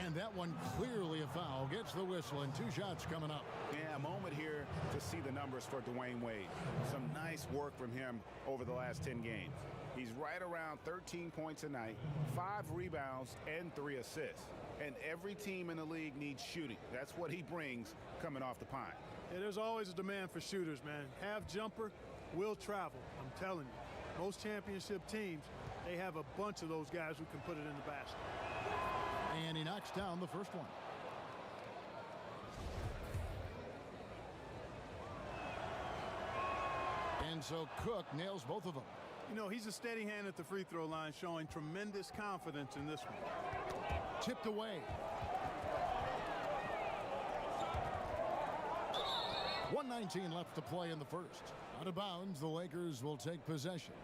And that one clearly a foul. Gets the whistle, and 2 shots coming up. Yeah, a moment here to see the numbers for Dwayne Wade. Some nice work from him over the last 10 games. He's right around 13 points a night, 5 rebounds, and 3 assists. And every team in the league needs shooting. That's what he brings coming off the pine. Yeah, there's always a demand for shooters, man. Have jumper, will travel. I'm telling you. Most championship teams, they have a bunch of those guys who can put it in the basket. And he knocks down the first one. And so Cook nails both of them. You know, he's a steady hand at the free throw line, showing tremendous confidence in this one. Tipped away. 1:19 left to play in the first. Out of bounds, the Lakers will take possession.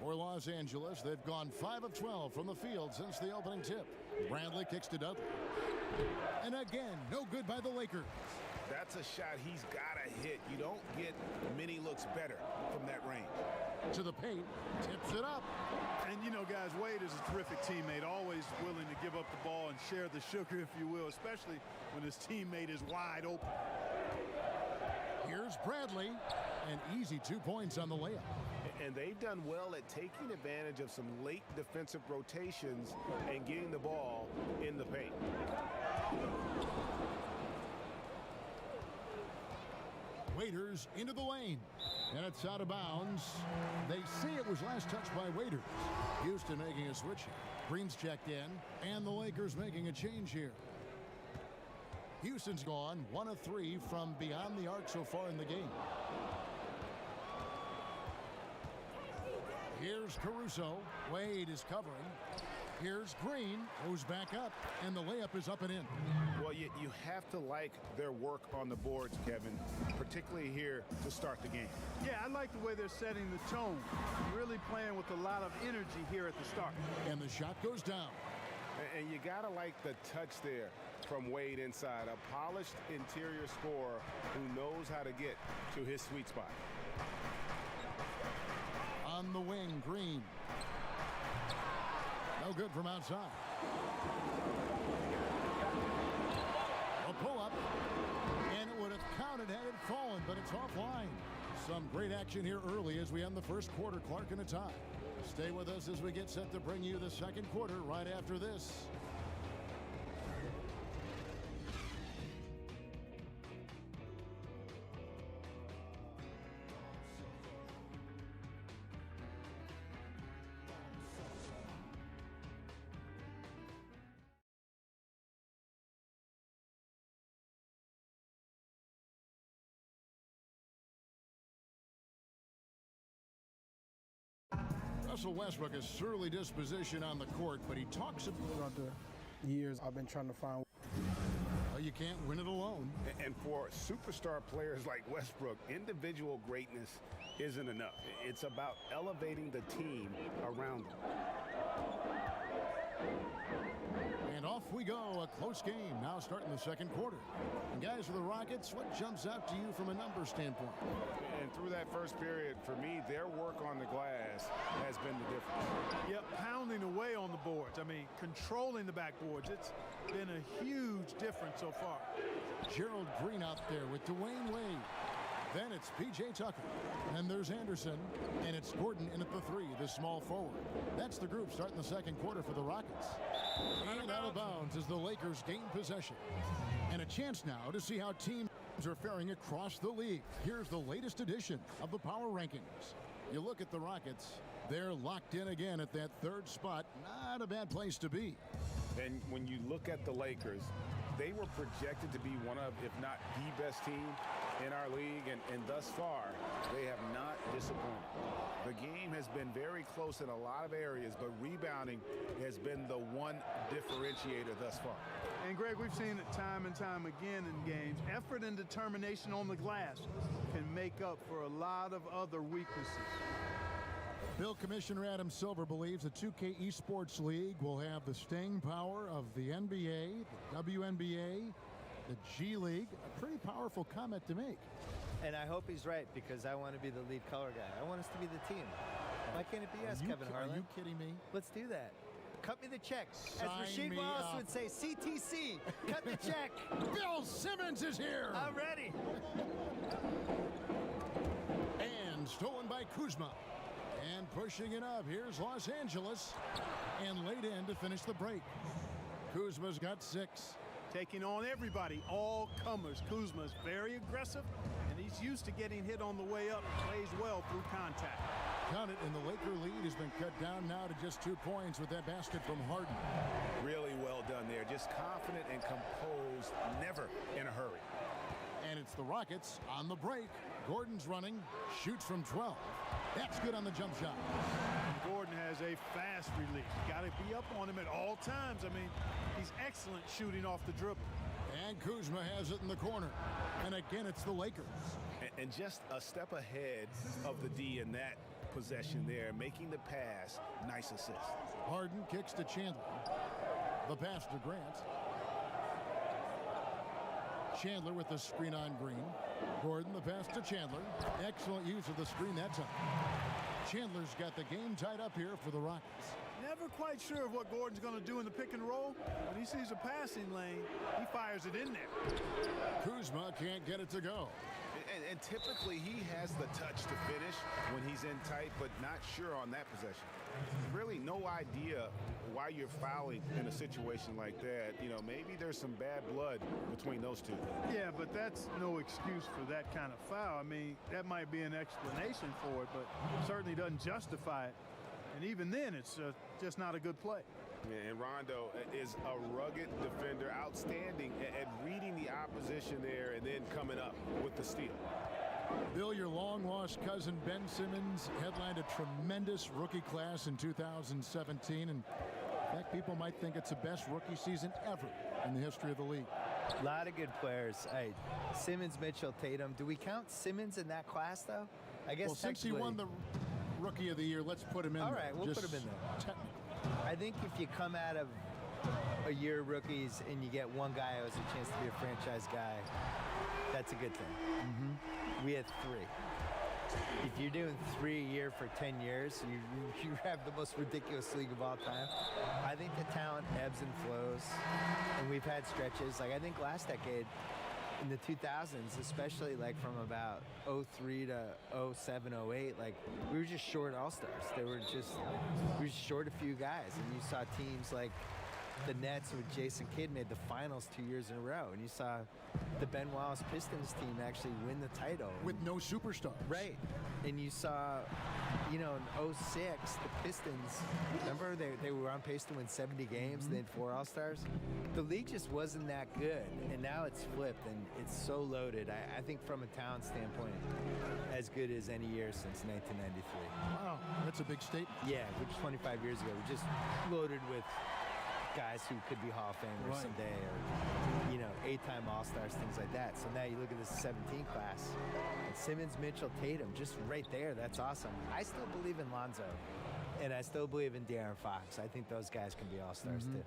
For Los Angeles, they've gone 5 of 12 from the field since the opening tip. Bradley kicks to Dudley. And again, no good by the Lakers. That's a shot he's got to hit. You don't get many looks better from that range. To the paint, tips it up. And you know, guys, Wade is a terrific teammate, always willing to give up the ball and share the sugar, if you will, especially when his teammate is wide open. Here's Bradley. An easy 2 points on the layup. And they've done well at taking advantage of some late defensive rotations and getting the ball in the paint. Waiters into the lane. And it's out of bounds. They say it was last touched by Waiters. Houston making a switch here. Green's checked in. And the Lakers making a change here. Houston's gone 1 of 3 from beyond the arc so far in the game. Here's Caruso. Wade is covering. Here's Green, goes back up, and the layup is up and in. Well, you have to like their work on the boards, Kevin, particularly here to start the game. Yeah, I like the way they're setting the tone. Really playing with a lot of energy here at the start. And the shot goes down. And you got to like the touch there from Wade inside. A polished interior scorer who knows how to get to his sweet spot. On the wing, Green. No good from outside. A pull-up, and it would have counted had it fallen, but it's offline. Some great action here early as we end the first quarter. Clark in a tie. Stay with us as we get set to bring you the second quarter right after this. Russell Westbrook, a surly disposition on the court, but he talks about throughout the years I've been trying to find. Well, you can't win it alone. And for superstar players like Westbrook, individual greatness isn't enough. It's about elevating the team around them. And off we go, a close game now starting the second quarter. And guys, for the Rockets, what jumps out to you from a number standpoint? And through that first period, for me, their work on the glass has been the difference. Yep, pounding away on the boards. I mean, controlling the backboards. It's been a huge difference so far. Gerald Green out there with Dwayne Wade. Then it's P.J. Tucker. And there's Anderson. And it's Gordon in at the three, the small forward. That's the group starting the second quarter for the Rockets. And out of bounds as the Lakers gain possession. And a chance now to see how teams are faring across the league. Here's the latest edition of the Power Rankings. You look at the Rockets, they're locked in again at that third spot. Not a bad place to be. And when you look at the Lakers, they were projected to be one of, if not the best team in our league, and thus far, they have not disappointed. The game has been very close in a lot of areas, but rebounding has been the one differentiator thus far. And Greg, we've seen it time and time again in games. Effort and determination on the glass can make up for a lot of other weaknesses. Bill Commissioner Adam Silver believes the 2K Esports League will have the staying power of the NBA, the WNBA, the G League. A pretty powerful comment to make. And I hope he's right, because I want to be the lead color guy. I want us to be the team. Why can't it be us, Kevin Harlan? Are you kidding me? Let's do that. Cut me the check. Sign As Rasheed me Wallace up. would say, CTC, cut the check. Bill Simmons is here. I'm ready. And stolen by Kuzma. And pushing it up. Here's Los Angeles. And laid in to finish the break. Kuzma's got 6. Taking on everybody, all comers. Kuzma's very aggressive, and he's used to getting hit on the way up. Plays well through contact. Count it, and the Laker lead has been cut down now to just 2 points with that basket from Harden. Really well done there. Just confident and composed, never in a hurry. And it's the Rockets on the break. Gordon's running, shoots from 12. That's good on the jump shot. Gordon has a fast release. Got to be up on him at all times. I mean, he's excellent shooting off the dribble. And Kuzma has it in the corner. And again, it's the Lakers. And just a step ahead of the D in that possession there, making the pass. Nice assist. Harden kicks to Chandler. The pass to Grant. Chandler with the screen on Green. Gordon, the pass to Chandler. Excellent use of the screen that time. Chandler's got the game tied up here for the Rockets. Never quite sure of what Gordon's going to do in the pick and roll. When he sees a passing lane, he fires it in there. Kuzma can't get it to go. And typically he has the touch to finish when he's in tight, but not sure on that possession. Really no idea why you're fouling in a situation like that. You know, maybe there's some bad blood between those two. Yeah, but that's no excuse for that kind of foul. I mean, that might be an explanation for it, but certainly doesn't justify it. And even then, it's just not a good play. And Rondo is a rugged defender, outstanding at reading the opposition there and then coming up with the steal. Bill, your long-lost cousin Ben Simmons headlined a tremendous rookie class in 2017, and In fact, people might think it's the best rookie season ever in the history of the league. A lot of good players. Simmons, Mitchell, Tatum. Do we count Simmons in that class, though? I guess well, since he won the Rookie of the Year, let's put him in there. All right, we'll put him in there. Technically. I think if you come out of a year of rookies and you get one guy who has a chance to be a franchise guy, that's a good thing. Mm-hmm. We had 3. If you're doing 3 a year for 10 years, you have the most ridiculous league of all time. I think the talent ebbs and flows, and we've had stretches. Like, I think last decade, in the 2000s, especially like from about 03 to 07, 08, like we were just short all-stars. We were just short a few guys, and you saw teams like the Nets with Jason Kidd made the finals 2 years in a row, and you saw the Ben Wallace Pistons team actually win the title. With no superstars. Right. And you saw, in 06, the Pistons, remember they were on pace to win 70 games, Mm-hmm. they had 4 All-Stars. The league just wasn't that good, and now it's flipped, and it's so loaded. I think from a talent standpoint, as good as any year since 1993. Wow, that's a big statement. Yeah, which 25 years ago, we're just loaded with guys who could be Hall of Famers someday, or 8-time All-Stars, things like that. So now you look at this 17 class, and Simmons, Mitchell, Tatum, just right there. That's awesome. I still believe in Lonzo, and I still believe in De'Aaron Fox. I think those guys can be All-Stars too.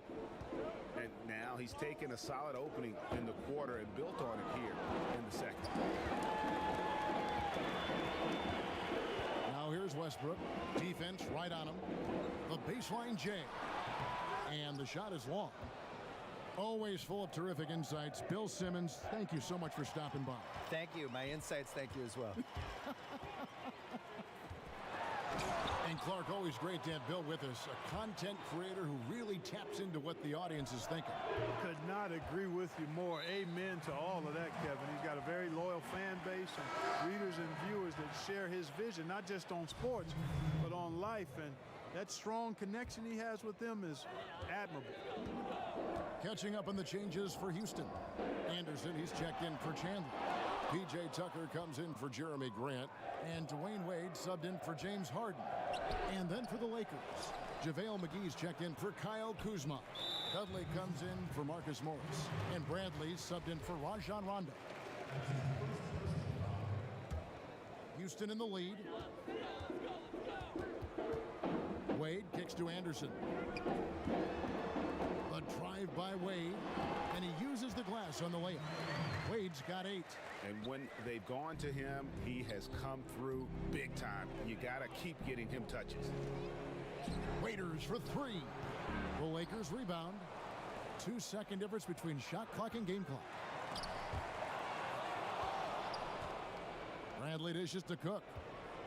And now he's taken a solid opening in the quarter and built on it here in the second. Now here's Westbrook. Defense right on him. The baseline J. And the shot is long. Always full of terrific insights. Bill Simmons, thank you so much for stopping by. Thank you. My insights, thank you as well. And Clark, always great to have Bill with us, a content creator who really taps into what the audience is thinking. Could not agree with you more. Amen to all of that, Kevin. He's got a very loyal fan base and readers and viewers that share his vision, not just on sports, but on life. And that strong connection he has with them is admirable. Catching up on the changes for Houston. Anderson, he's checked in for Chandler. P.J. Tucker comes in for Jeremy Grant. And Dwayne Wade subbed in for James Harden. And then for the Lakers, JaVale McGee's checked in for Kyle Kuzma. Dudley comes in for Marcus Morris. And Bradley subbed in for Rajon Rondo. Houston in the lead. Wade kicks to Anderson. The drive by Wade, and he uses the glass on the layup. Wade's got 8. And when they've gone to him, he has come through big time. You got to keep getting him touches. Waiters for 3. The Lakers rebound. 2-second difference between shot clock and game clock. Bradley dishes to Cook.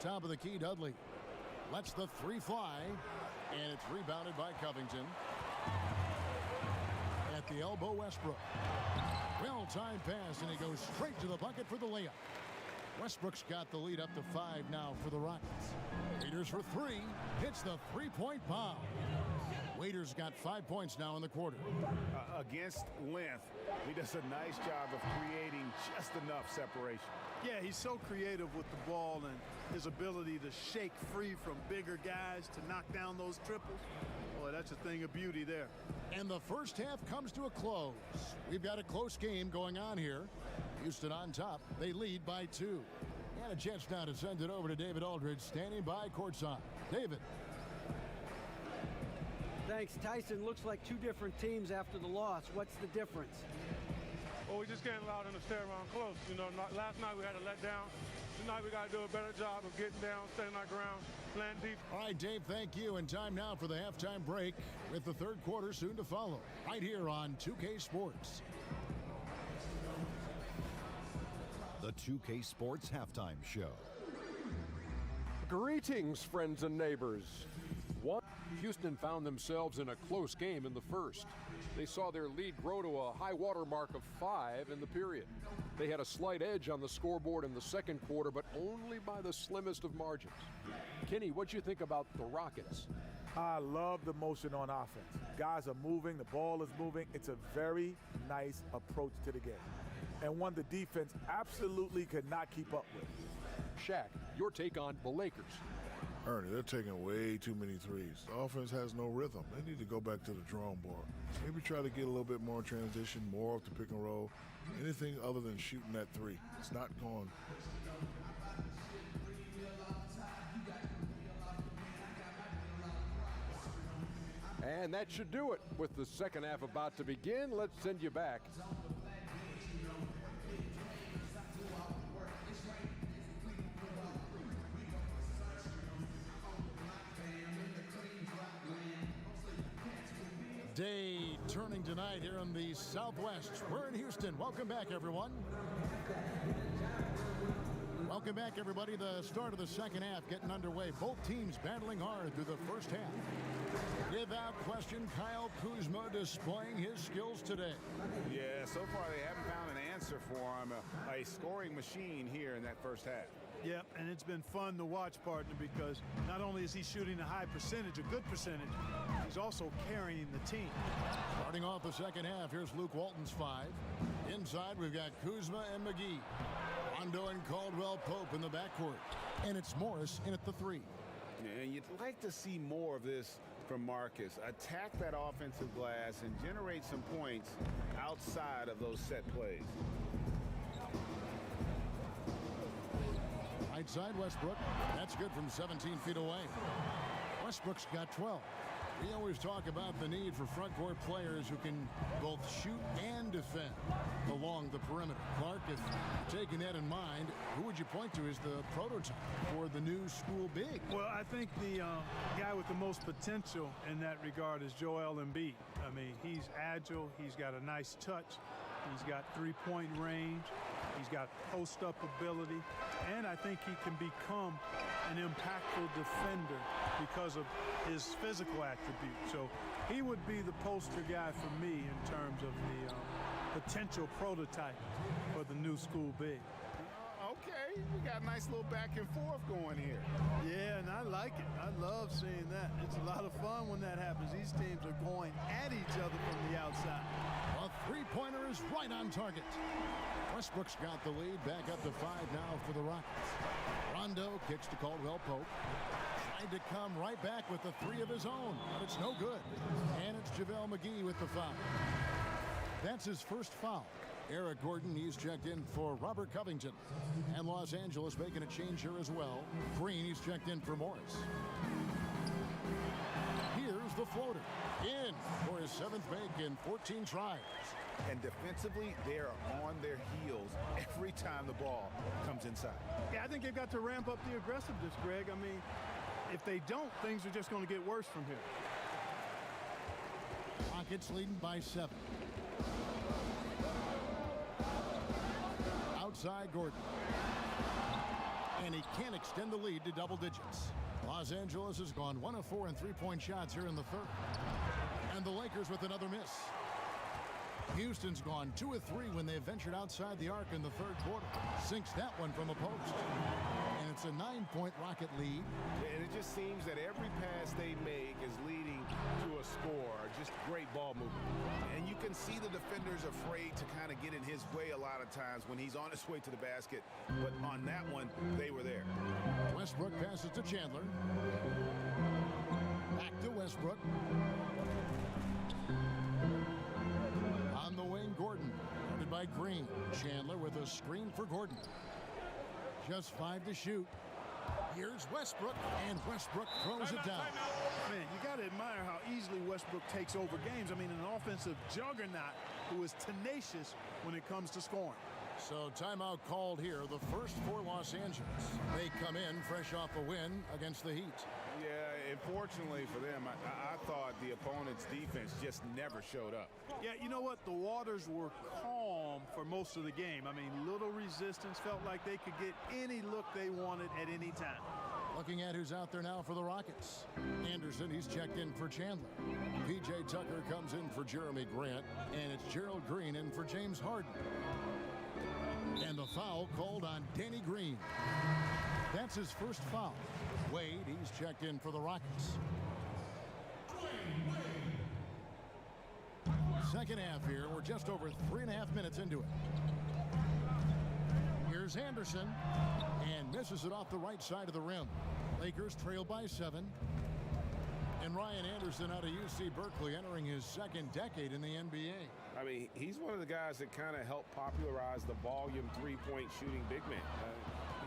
Top of the key, Dudley. Lets the 3 fly, and it's rebounded by Covington. At the elbow, Westbrook. Well-timed pass, and he goes straight to the bucket for the layup. Westbrook's got the lead up to 5 now for the Rockets. Waiters for 3. Hits the 3-point bomb. Waiters got 5 points now in the quarter. Against length, he does a nice job of creating just enough separation. Yeah, he's so creative with the ball and his ability to shake free from bigger guys to knock down those triples. Boy, that's a thing of beauty there. And the first half comes to a close. We've got a close game going on here. Houston on top. They lead by 2. And a chance now to send it over to David Aldridge, standing by courtside. David. Thanks, Tyson. Looks like 2 different teams after the loss. What's the difference? Well, we just can't allow them to stay around close. Last night we had to let down. Tonight we got to do a better job of getting down, staying our ground, playing deep. All right, Dave, thank you. And time now for the halftime break with the third quarter soon to follow. Right here on 2K Sports. The 2K Sports Halftime Show. Greetings, friends and neighbors. Houston found themselves in a close game in the first. They saw their lead grow to a high water mark of 5 in the period. They had a slight edge on the scoreboard in the second quarter, but only by the slimmest of margins. Kenny, what'd you think about the Rockets? I love the motion on offense. Guys are moving, the ball is moving. It's a very nice approach to the game, and one the defense absolutely could not keep up with. Shaq, your take on the Lakers. Ernie, they're taking way too many threes. The offense has no rhythm. They need to go back to the drawing board. Maybe try to get a little bit more transition, more off the pick and roll. Anything other than shooting that three. It's not going. And that should do it. With the second half about to begin, let's send you back. Day turning tonight here in the Southwest. We're in Houston. Welcome back, everyone. Welcome back, everybody. The start of the second half getting underway. Both teams battling hard through the first half. Without question, Kyle Kuzma displaying his skills today. Yeah, so far they haven't found an answer for him. A scoring machine here in that first half. Yeah, and it's been fun to watch, partner, because not only is he shooting a high percentage, a good percentage, he's also carrying the team. Starting off the second half, here's Luke Walton's 5. Inside, we've got Kuzma and McGee. Rondo and Caldwell Pope in the backcourt. And it's Morris in at the 3. And you'd like to see more of this from Marcus. Attack that offensive glass and generate some points outside of those set plays. Right side, Westbrook. That's good from 17 feet away. Westbrook's got 12. We always talk about the need for front court players who can both shoot and defend along the perimeter. Clark, if you're taking that in mind, who would you point to as the prototype for the new school big? Well, I think the guy with the most potential in that regard is Joel Embiid. I mean, he's agile. He's got a nice touch. He's got three-point range. He's got post-up ability. And I think he can become an impactful defender because of his physical attributes. So he would be the poster guy for me in terms of the potential prototype for the new school big. Okay, we got a nice little back and forth going here. Yeah, and I like it. I love seeing that. It's a lot of fun when that happens. These teams are going at each other from the outside. A three-pointer is right on target. Westbrook's got the lead, back up to 5 now for the Rockets. Rondo kicks to Caldwell Pope. Tried to come right back with the 3 of his own, but it's no good. And it's JaVale McGee with the foul. That's his first foul. Eric Gordon, he's checked in for Robert Covington. And Los Angeles making a change here as well. Green, he's checked in for Morris. Here's the floater. In for his 7th make in 14 tries. And defensively, they are on their heels every time the ball comes inside. Yeah, I think they've got to ramp up the aggressiveness, Greg. I mean, if they don't, things are just going to get worse from here. Rockets leading by 7. Outside Gordon. And he can't extend the lead to double digits. Los Angeles has gone 1 of 4 in three-point shots here in the third. And the Lakers with another miss. Houston's gone 2 of 3 when they ventured outside the arc in the third quarter. Sinks that one from a post. And it's a 9-point Rocket lead. And it just seems that every pass they make is leading to a score. Just great ball movement. And you can see the defenders afraid to kind of get in his way a lot of times when he's on his way to the basket. But on that one, they were there. Westbrook passes to Chandler. Back to Westbrook. On the wing, Gordon. Guarded by Green. Chandler with a screen for Gordon. Just 5 to shoot. Here's Westbrook, and Westbrook throws it down. Man, you got to admire how easily Westbrook takes over games. I mean, an offensive juggernaut who is tenacious when it comes to scoring. So timeout called here, the first for Los Angeles. They come in fresh off a win against the Heat. Yeah, unfortunately for them, I thought the opponent's defense just never showed up. Yeah, you know what? The waters were calm for most of the game. I mean, little resistance, felt like they could get any look they wanted at any time. Looking at who's out there now for the Rockets. Anderson, he's checked in for Chandler. P.J. Tucker comes in for Jeremy Grant, and it's Gerald Green in for James Harden. And the foul called on Danny Green. That's his first foul. Wade, he's checked in for the Rockets. Second half here. We're just over 3.5 minutes into it. Here's Anderson, and misses it off the right side of the rim. Lakers trail by 7. And Ryan Anderson out of UC Berkeley, entering his second decade in the NBA. I mean, he's one of the guys that kind of helped popularize the volume three-point shooting big man.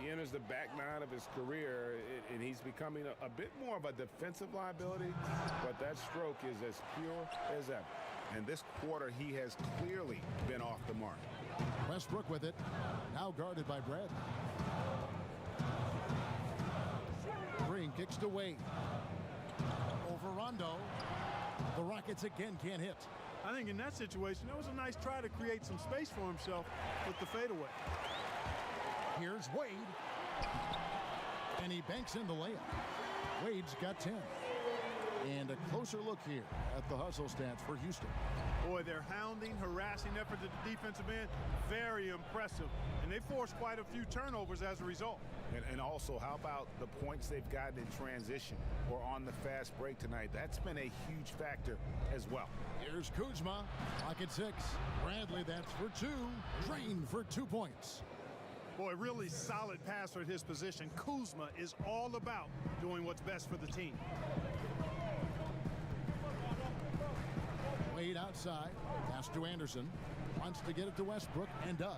He enters the back nine of his career, and he's becoming a bit more of a defensive liability, but that stroke is as pure as ever. And this quarter, he has clearly been off the mark. Westbrook with it, now guarded by Brad. Green kicks to Wade. Over Rondo. The Rockets again can't hit. I think in that situation, that was a nice try to create some space for himself with the fadeaway. Here's Wade. And he banks in the layup. Wade's got 10. And a closer look here at the hustle stats for Houston. Boy, their hounding, harassing effort at the defensive end, very impressive. And they forced quite a few turnovers as a result. And also, how about the points they've gotten in transition or on the fast break tonight? That's been a huge factor as well. Here's Kuzma, pocket 6. Bradley, that's for 2. Drain for 2 points. Boy, really solid passer at his position. Kuzma is all about doing what's best for the team. Wade outside, pass to Anderson. Wants to get it to Westbrook, and does.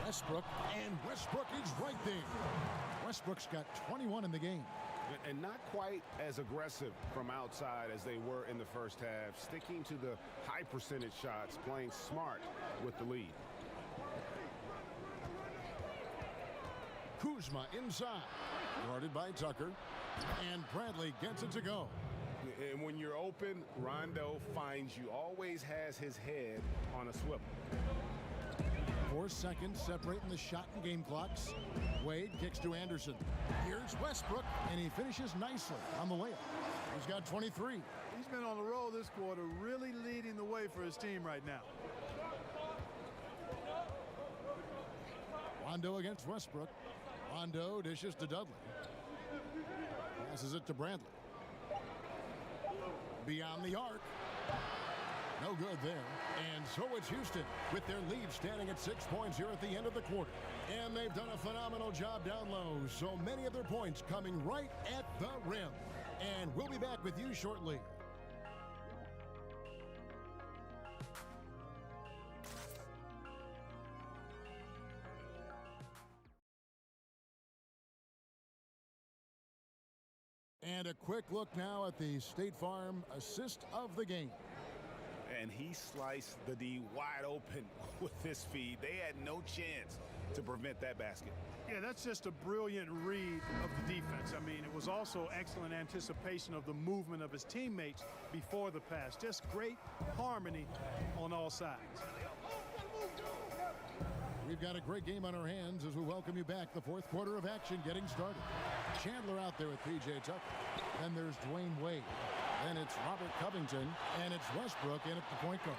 Westbrook is right there. Westbrook's got 21 in the game. And not quite as aggressive from outside as they were in the first half, sticking to the high percentage shots, playing smart with the lead. Kuzma inside, guarded by Tucker, and Bradley gets it to go. And when you're open, Rondo finds you, always has his head on a swivel. 4 seconds separating the shot and game clocks. Wade kicks to Anderson. Here's Westbrook, and he finishes nicely on the layup. He's got 23. He's been on the roll this quarter, really leading the way for his team right now. Rondo against Westbrook. Rondo dishes to Dudley. Passes it to Bradley. Beyond the arc. No good there. And so it's Houston with their lead standing at 6 points here at the end of the quarter. And they've done a phenomenal job down low. So many of their points coming right at the rim. And we'll be back with you shortly. And a quick look now at the State Farm assist of the game. And he sliced the D wide open with this feed. They had no chance to prevent that basket. Yeah, that's just a brilliant read of the defense. I mean, it was also excellent anticipation of the movement of his teammates before the pass. Just great harmony on all sides. We've got a great game on our hands as we welcome you back. The fourth quarter of action getting started. Chandler out there with P.J. Tucker. Then there's Dwayne Wade. Then it's Robert Covington. And it's Westbrook in at the point guard.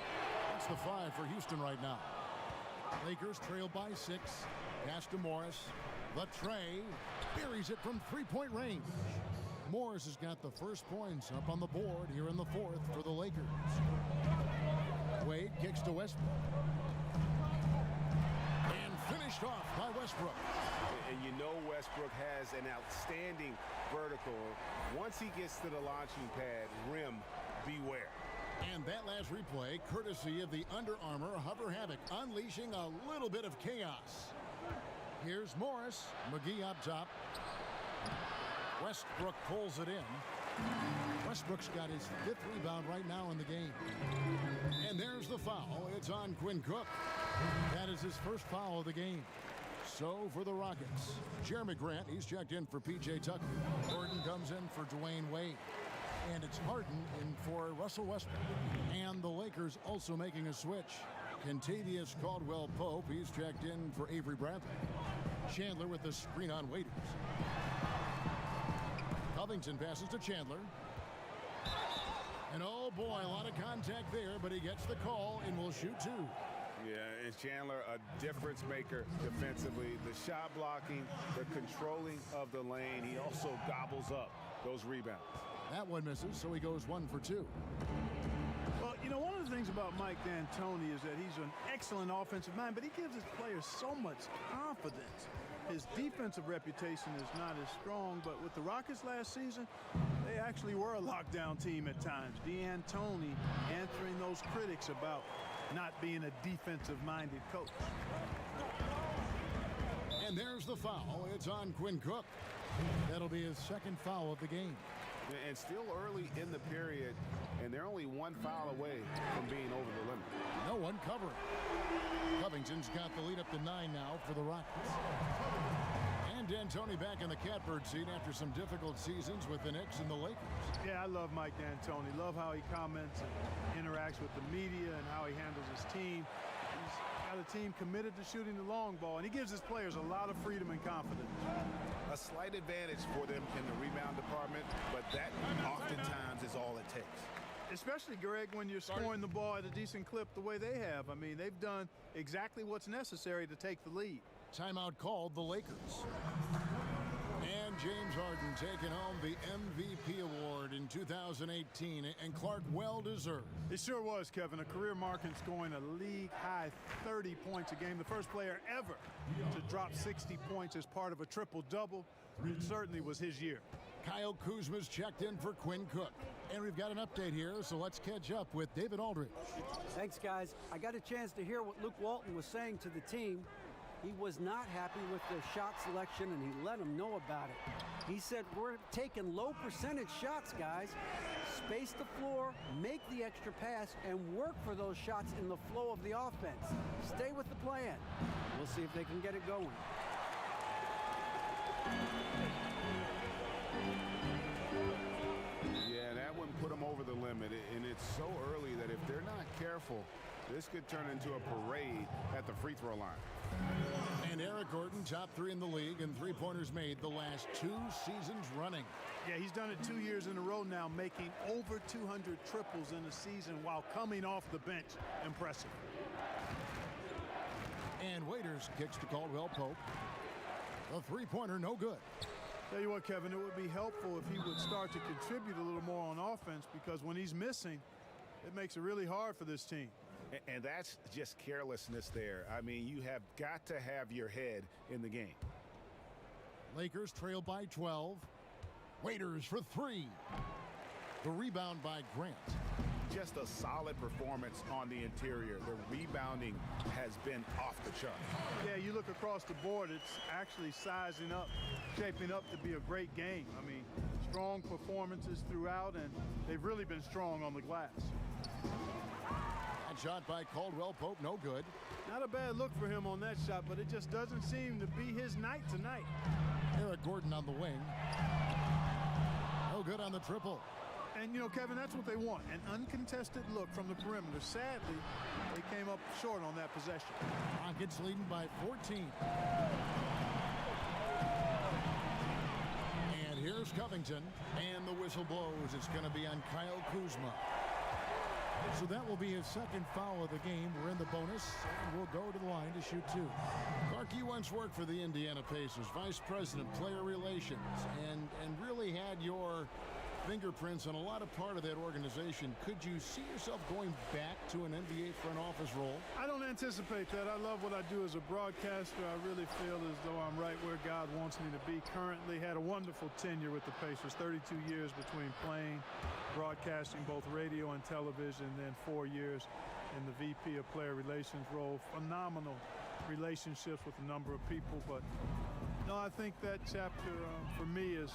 That's the 5 for Houston right now. Lakers trail by 6. Pass to Morris. The tray. Buries it from three-point range. Morris has got the first points up on the board here in the fourth for the Lakers. Wade kicks to Westbrook. Finished off by Westbrook. And you know Westbrook has an outstanding vertical. Once he gets to the launching pad, rim, beware. And that last replay, courtesy of the Under Armour Hover Havoc, unleashing a little bit of chaos. Here's Morris. McGee up top. Westbrook pulls it in. Westbrook's got his 5th rebound right now in the game. And there's the foul. It's on Quinn Cook. That is his first foul of the game. So for the Rockets, Jeremy Grant, he's checked in for P.J. Tucker. Gordon comes in for Dwayne Wade. And it's Harden in for Russell Westbrook. And the Lakers also making a switch. Kentavious Caldwell-Pope, he's checked in for Avery Bradley. Chandler with the screen on Waiters. Covington passes to Chandler. And oh boy, a lot of contact there, but he gets the call and will shoot 2. Yeah, and Chandler, a difference maker defensively. The shot blocking, the controlling of the lane. He also gobbles up those rebounds. That one misses, so he goes 1 for 2. Well, you know, one of of the things about Mike D'Antoni is that he's an excellent offensive mind, but he gives his players so much confidence. His defensive reputation is not as strong, but with the Rockets last season, they actually were a lockdown team at times. D'Antoni answering those critics about not being a defensive-minded coach. And there's the foul. It's on Quinn Cook. That'll be his second foul of the game. And still early in the period, and they're only one foul away from being over the limit. No one covering. Covington's got the lead up to 9 now for the Rockets. And D'Antoni back in the catbird seat after some difficult seasons with the Knicks and the Lakers. Yeah, I love Mike D'Antoni. Love how he comments and interacts with the media and how he handles his team. He's got a team committed to shooting the long ball, and he gives his players a lot of freedom and confidence. A slight advantage for them in the rebound department, but that oftentimes is all it takes. Especially, Greg, when you're scoring the ball at a decent clip the way they have. I mean, they've done exactly what's necessary to take the lead. Timeout called the Lakers. And James Harden taking home the MVP award in 2018, and Clark well deserved. It sure was, Kevin. A career mark in scoring a league-high 30 points a game. The first player ever to drop 60 points as part of a triple-double. It certainly was his year. Kyle Kuzma's checked in for Quinn Cook. And we've got an update here, so let's catch up with David Aldridge. Thanks, guys. I got a chance to hear what Luke Walton was saying to the team. He was not happy with their shot selection, and he let them know about it. He said, we're taking low percentage shots, guys. Space the floor, make the extra pass, and work for those shots in the flow of the offense. Stay with the plan. We'll see if they can get it going. Yeah, that one put them over the limit, and it's so early that if they're not careful, this could turn into a parade at the free throw line. And Eric Gordon, top 3 in the league, and three-pointers made the last 2 seasons running. Yeah, he's done it 2 years in a row now, making over 200 triples in a season while coming off the bench. Impressive. And Waiters kicks to Caldwell Pope. The three-pointer, no good. Tell you what, Kevin, it would be helpful if he would start to contribute a little more on offense, because when he's missing, it makes it really hard for this team. And that's just carelessness there. I mean, you have got to have your head in the game. Lakers trail by 12. Waiters for 3. The rebound by Grant. Just a solid performance on the interior. The rebounding has been off the chart. Yeah, you look across the board, it's actually sizing up, shaping up to be a great game. I mean, strong performances throughout, and they've really been strong on the glass. Shot by Caldwell Pope, no good. Not a bad look for him on that shot, but it just doesn't seem to be his night tonight. Eric Gordon on the wing. No good on the triple. And, you know, Kevin, that's what they want, an uncontested look from the perimeter. Sadly, they came up short on that possession. Rockets leading by 14. And here's Covington, and the whistle blows. It's going to be on Kyle Kuzma. So that will be his second foul of the game. We're in the bonus, and we'll go to the line to shoot 2. Clark, you once worked for the Indiana Pacers, vice president, player relations, and really had your fingerprints on a lot of part of that organization. Could you see yourself going back to an NBA front office role? I don't anticipate that. I love what I do as a broadcaster. I really feel as though I'm right where God wants me to be. Currently had a wonderful tenure with the Pacers, 32 years between playing, broadcasting both radio and television, then 4 years in the VP of Player Relations role. Phenomenal relationships with a number of people, but no, I think that chapter for me is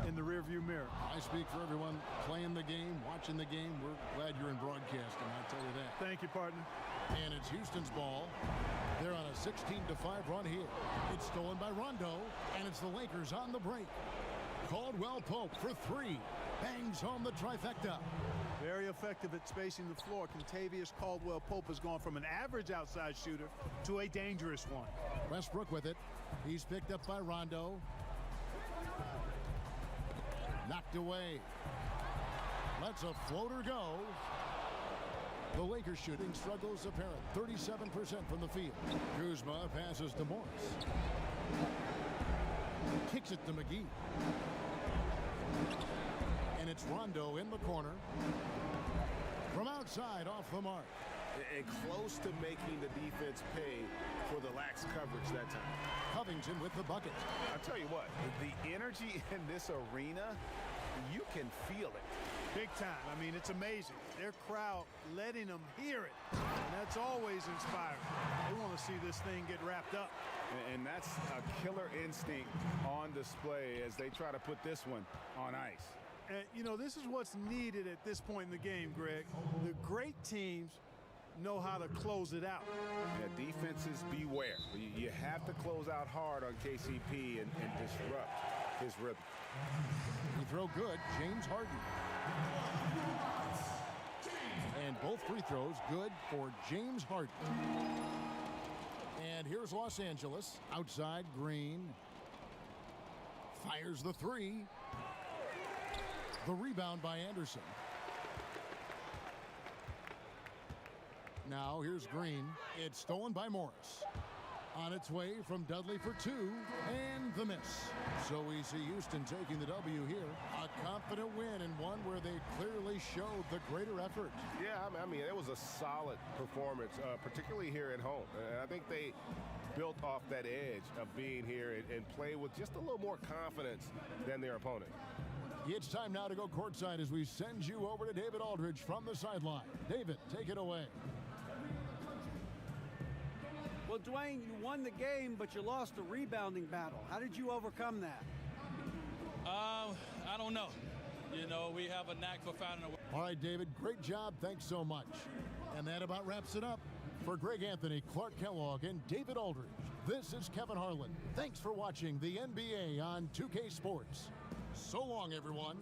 in the rearview mirror. I speak for everyone playing the game, watching the game. We're glad you're in broadcasting, I'll tell you that. Thank you, partner. And it's Houston's ball. They're on a 16-5 run here. It's stolen by Rondo, and it's the Lakers on the break. Caldwell Pope for 3. Bangs home the trifecta. Very effective at spacing the floor. Contavious Caldwell Pope has gone from an average outside shooter to a dangerous one. Westbrook with it. He's picked up by Rondo. Knocked away. Lets a floater go. The Lakers shooting struggles apparent. 37% from the field. Kuzma passes to Morris. Kicks it to McGee. And it's Rondo in the corner. From outside, off the mark. And close to making the defense pay for the lax coverage that time. Covington with the bucket. I'll tell you what, the energy in this arena, you can feel it. Big time. I mean, it's amazing. Their crowd letting them hear it. And that's always inspiring. They want to see this thing get wrapped up. And that's a killer instinct on display as they try to put this one on ice. And, you know, this is what's needed at this point in the game, Greg. The great teams know how to close it out. Yeah, defenses beware. You have to close out hard on KCP and disrupt his rhythm. Free throw good, James Harden. And both free throws good for James Harden. And here's Los Angeles. Outside, Green. Fires the three. The rebound by Anderson. Now here's Green. It's stolen by Morris. On its way from Dudley for two, and the miss. So we see Houston taking the W here. A confident win, and one where they clearly showed the greater effort. Yeah, I mean, it was a solid performance, particularly here at home. I think they built off that edge of being here and play with just a little more confidence than their opponent. It's time now to go courtside as we send you over to David Aldridge from the sideline. David, take it away. Well, Dwayne, you won the game, but you lost the rebounding battle. How did you overcome that? I don't know. You know, we have a knack for finding a way. All right, David, great job. Thanks so much. And that about wraps it up. For Greg Anthony, Clark Kellogg, and David Aldridge, this is Kevin Harlan. Thanks for watching the NBA on 2K Sports. So long, everyone.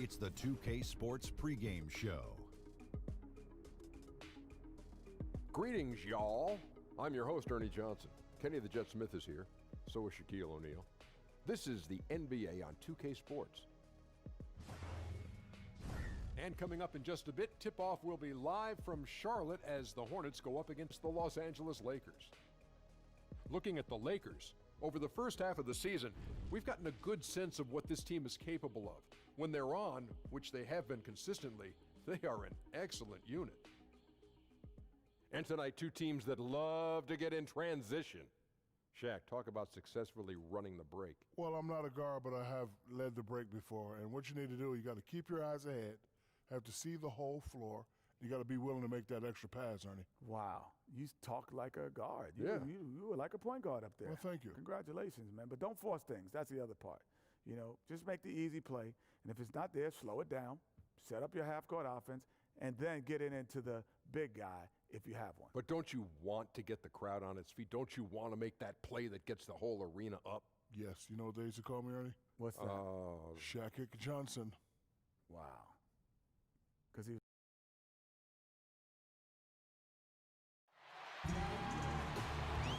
It's the 2K Sports pregame show. Greetings, y'all. I'm your host, Ernie Johnson. Kenny the Jet Smith is here. So is Shaquille O'Neal. This is the NBA on 2K Sports. And coming up in just a bit, tip-off will be live from Charlotte as the Hornets go up against the Los Angeles Lakers. Looking at the Lakers, over the first half of the season, we've gotten a good sense of what this team is capable of. When they're on, which they have been consistently, they are an excellent unit. And tonight, two teams that love to get in transition. Shaq, talk about successfully running the break. Well, I'm not a guard, but I have led the break before. And what you need to do, you got to keep your eyes ahead, have to see the whole floor. You got to be willing to make that extra pass, Ernie. Wow. You talk like a guard. You were like a point guard up there. Well, thank you. Congratulations, man. But don't force things. That's the other part. You know, just make the easy play. And if it's not there, slow it down. Set up your half-court offense, and then get it into the big guy if you have one. But don't you want to get the crowd on its feet? Don't you want to make that play that gets the whole arena up? Yes. You know what they used to call me, Ernie? What's that? Shaq Johnson. Wow. Because he was...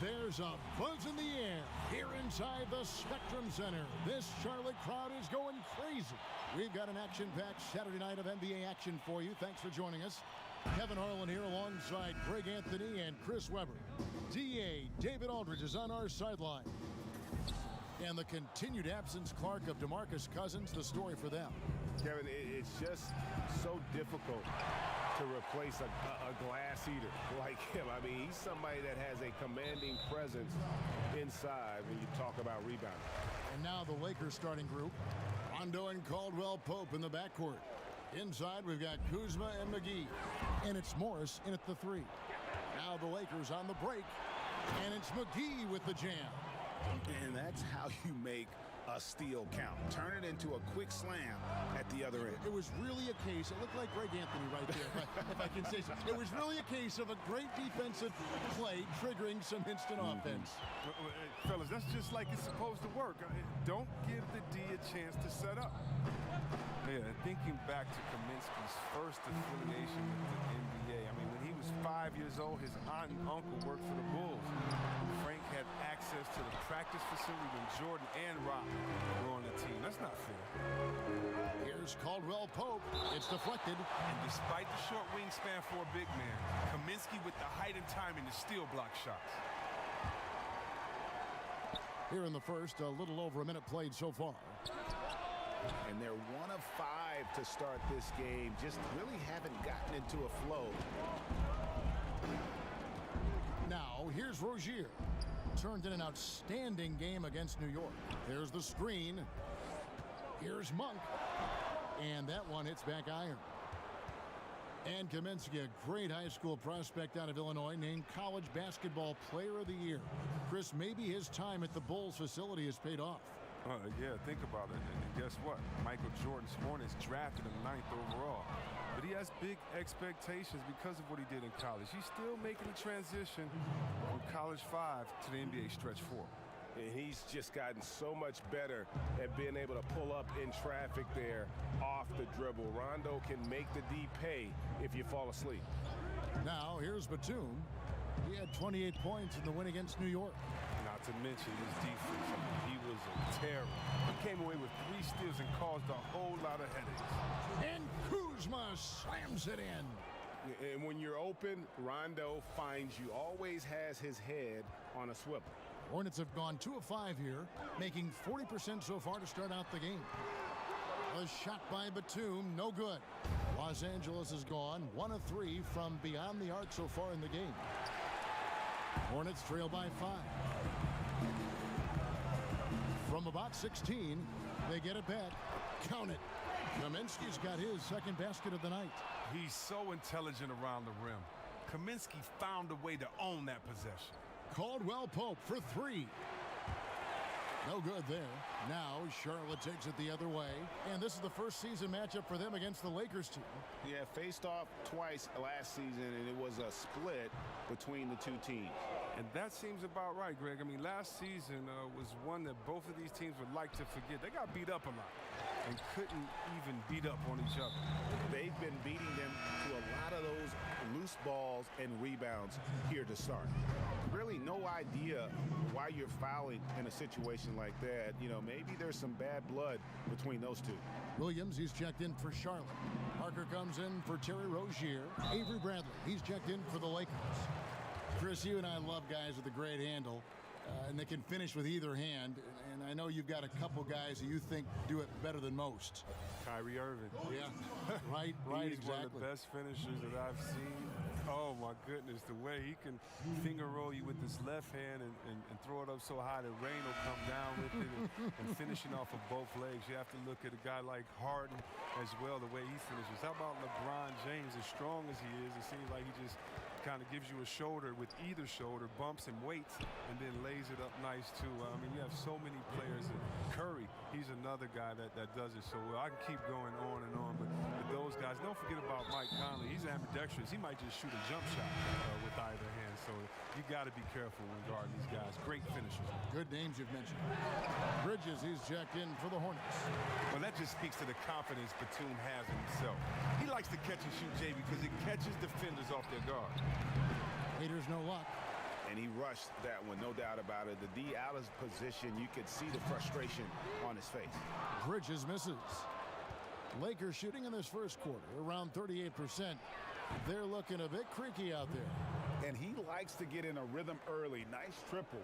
There's a buzz in the air here inside the Spectrum Center. This Charlotte crowd is going crazy. We've got an action-packed Saturday night of NBA action for you. Thanks for joining us. Kevin Harlan here alongside Greg Anthony and Chris Webber. DA David Aldridge is on our sideline. And the continued absence, Clark, of DeMarcus Cousins, the story for them. Kevin, it's just so difficult to replace a glass eater like him. I mean, he's somebody that has a commanding presence inside when you talk about rebounding. And now the Lakers starting group. Rondo and Caldwell-Pope in the backcourt. Inside, we've got Kuzma and McGee. And it's Morris in at the three. Now the Lakers on the break. And it's McGee with the jam. And that's how you make a steal count. Turn it into a quick slam at the other end. It was really a case, it looked like Greg Anthony right there, if I can say so. It was really a case of a great defensive play triggering some instant offense. Fellas, that's just like it's supposed to work. Don't give the D a chance to set up. Yeah, thinking back to Kaminsky's first affiliation with the NBA, I mean, when he was 5 years old, his aunt and uncle worked for the Bulls. Frank had access to the practice facility when Jordan and Rommel were on the team. That's not fair. Here's Caldwell Pope. It's deflected. And despite the short wingspan for a big man, Kaminsky with the height and timing to steal block shots. Here in the first, a little over a minute played so far. And they're 1 of 5 to start this game. Just really haven't gotten into a flow. Now, here's Rozier. Turned in an outstanding game against New York. There's the screen. Here's Monk. And that one hits back iron. And Kaminsky, a great high school prospect out of Illinois, named College Basketball Player of the Year. Chris, maybe his time at the Bulls facility has paid off. Yeah, think about it. And guess what? Michael Jordan's Hornets drafted him 9th overall. But he has big expectations because of what he did in college. He's still making the transition from college 5 to the NBA stretch 4. And he's just gotten so much better at being able to pull up in traffic there off the dribble. Rondo can make the D pay if you fall asleep. Now, here's Batum. He had 28 points in the win against New York. Not to mention his defense. I mean, he was a terror. He came away with 3 steals and caused a whole lot of headaches. And Kuzma slams it in. And when you're open, Rondo finds you, always has his head on a swivel. Hornets have gone 2 of 5 here, making 40% so far to start out the game. A shot by Batum, no good. Los Angeles has gone 1 of 3 from beyond the arc so far in the game. Hornets trail by 5. From about 16, they get it back. Count it. Kaminsky's got his second basket of the night. He's so intelligent around the rim. Kaminsky found a way to own that possession. Caldwell Pope for 3. No good there. Now Charlotte takes it the other way. And this is the first season matchup for them against the Lakers team. Yeah, faced off twice last season, and it was a split between the two teams. And that seems about right, Greg. I mean, last season was one that both of these teams would like to forget. They got beat up a lot and couldn't even beat up on each other. They've been beating them to a lot of those loose balls and rebounds here to start. Really no idea why you're fouling in a situation like that. You know, maybe there's some bad blood between those two. Williams, he's checked in for Charlotte. Parker comes in for Terry Rozier. Avery Bradley, he's checked in for the Lakers. Chris, you and I love guys with a great handle, and they can finish with either hand. And I know you've got a couple guys that you think do it better than most. Kyrie Irving. Yeah, right, He's exactly. one of the best finishers that I've seen. Oh, my goodness, the way he can finger roll you with his left hand and throw it up so high that rain will come down with it and finishing off of both legs. You have to look at a guy like Harden as well, the way he finishes. How about LeBron James? As strong as he is, it seems like he just kind of gives you a shoulder with either shoulder, bumps and waits, and then lays it up nice, too. I mean, you have so many players. Curry, he's another guy that does it so well. I can keep going on and on, but those guys, don't forget about Mike Conley. He's ambidextrous. He might just shoot a jump shot with either hand, so you got to be careful when guarding these guys. Great finishers. Good names you've mentioned. Bridges, he's checked in for the Hornets. Well, that just speaks to the confidence Batum has in himself. He likes to catch and shoot, Jay, because it catches defenders off their guard. Haters no luck. And he rushed that one, no doubt about it. The D out of position, you could see the frustration on his face. Bridges misses. Lakers shooting in this first quarter around 38%. They're looking a bit creaky out there. And he likes to get in a rhythm early. Nice triple.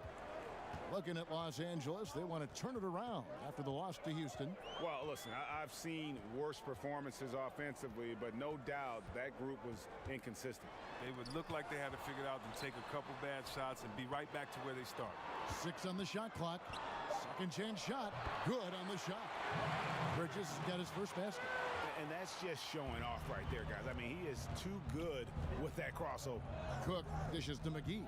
Looking at Los Angeles, they want to turn it around after the loss to Houston. Well, listen, I've seen worse performances offensively, but no doubt that group was inconsistent. They would look like they had to figure it out and take a couple bad shots and be right back to where they started. 6 on the shot clock. Second chance shot. Good on the shot. Bridges got his first basket. And that's just showing off right there, guys. I mean, he is too good with that crossover. Cook dishes to McGee.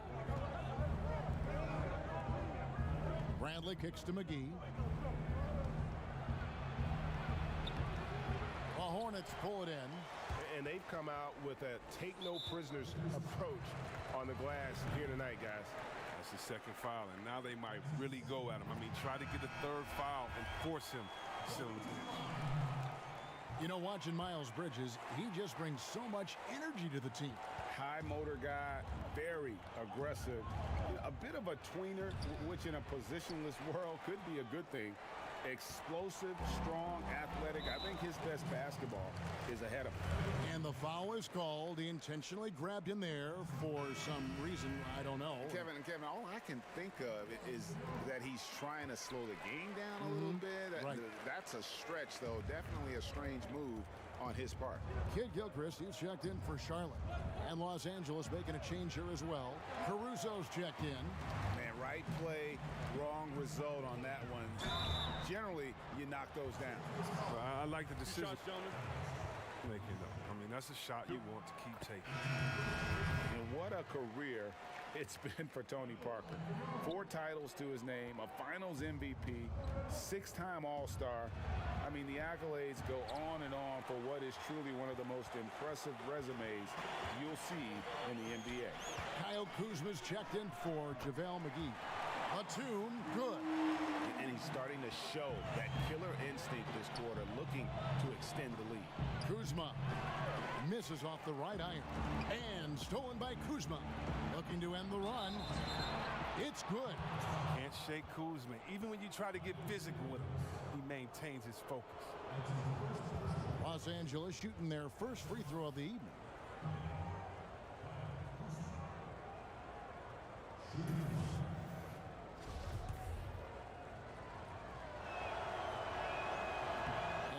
Bradley kicks to McGee. Hornets pull it in. And they've come out with a take-no-prisoners approach on the glass here tonight, guys. That's the second foul, and now they might really go at him. I mean, try to get a third foul and force him to sit on the bench. You know, watching Miles Bridges, he just brings so much energy to the team. High motor guy, very aggressive. A bit of a tweener, which in a positionless world could be a good thing. Explosive, strong, athletic. I think his best basketball is ahead of him. And the foul is called. He intentionally grabbed him there for some reason, I don't know. Kevin, all I can think of is that he's trying to slow the game down a little bit. Right. That's a stretch, though. Definitely a strange move on his part. Kid Gilchrist, he's checked in for Charlotte. And Los Angeles making a change here as well. Caruso's checked in. Man, right play, wrong result on that one. Generally, you knock those down. I like the decision. Making though. I mean, that's a shot you want to keep taking. And what a career it's been for Tony Parker. 4 titles to his name, a Finals MVP, 6-time All-Star. I mean, the accolades go on and on for what is truly one of the most impressive resumes you'll see in the NBA. Kyle Kuzma's checked in for JaVale McGee. Batum, good. And he's starting to show that killer instinct this quarter, looking to extend the lead. Kuzma misses off the right iron. And stolen by Kuzma. Looking to end the run. It's good. Can't shake Kuzma. Even when you try to get physical with him, he maintains his focus. Los Angeles shooting their first free throw of the evening.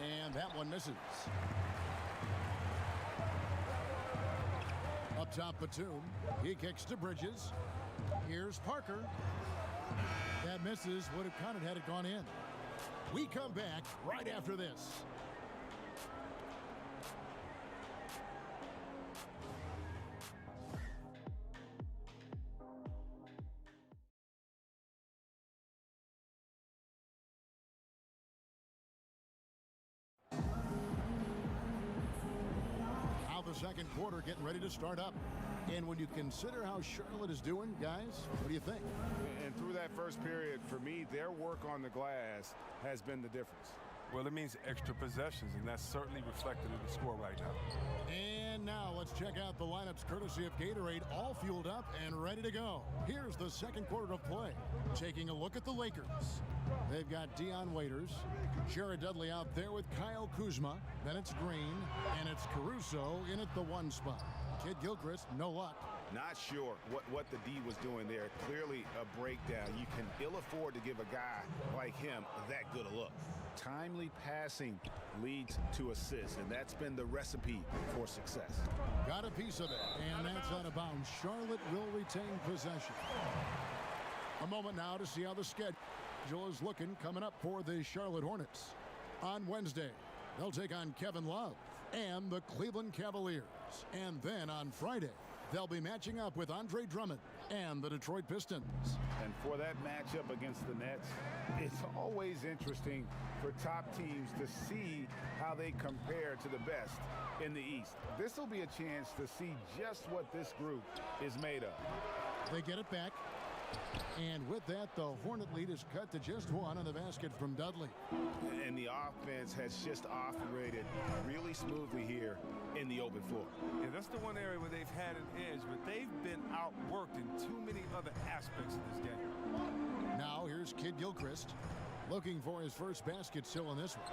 And that one misses. Up top, Batum. He kicks to Bridges. Here's Parker. That misses. Would have counted had it gone in. We come back right after this. The second quarter getting ready to start up. And when you consider how Charlotte is doing, guys, what do you think? And through that first period, for me, their work on the glass has been the difference. Well, it means extra possessions, and that's certainly reflected in the score right now. And now let's check out the lineups courtesy of Gatorade, all fueled up and ready to go. Here's the second quarter of play. Taking a look at the Lakers. They've got Dion Waiters, Jared Dudley out there with Kyle Kuzma, then it's Green, and it's Caruso in at the 1 spot. Kid Gilchrist, no luck. Not sure what the D was doing there. Clearly a breakdown. You can ill afford to give a guy like him that good a look. Timely passing leads to assists, and that's been the recipe for success. Got a piece of it, and that's out of bounds. Charlotte will retain possession. A moment now to see how the schedule is looking coming up for the Charlotte Hornets. On Wednesday, they'll take on Kevin Love and the Cleveland Cavaliers. And then on Friday, they'll be matching up with Andre Drummond and the Detroit Pistons. And for that matchup against the Nets, it's always interesting for top teams to see how they compare to the best in the East. This will be a chance to see just what this group is made of. They get it back. And with that, the Hornet lead is cut to just 1 on the basket from Dudley. And the offense has just operated really smoothly here in the open floor. Yeah, that's the one area where they've had an edge, but they've been outworked in too many other aspects of this game. Now here's Kid Gilchrist looking for his first basket still in this one.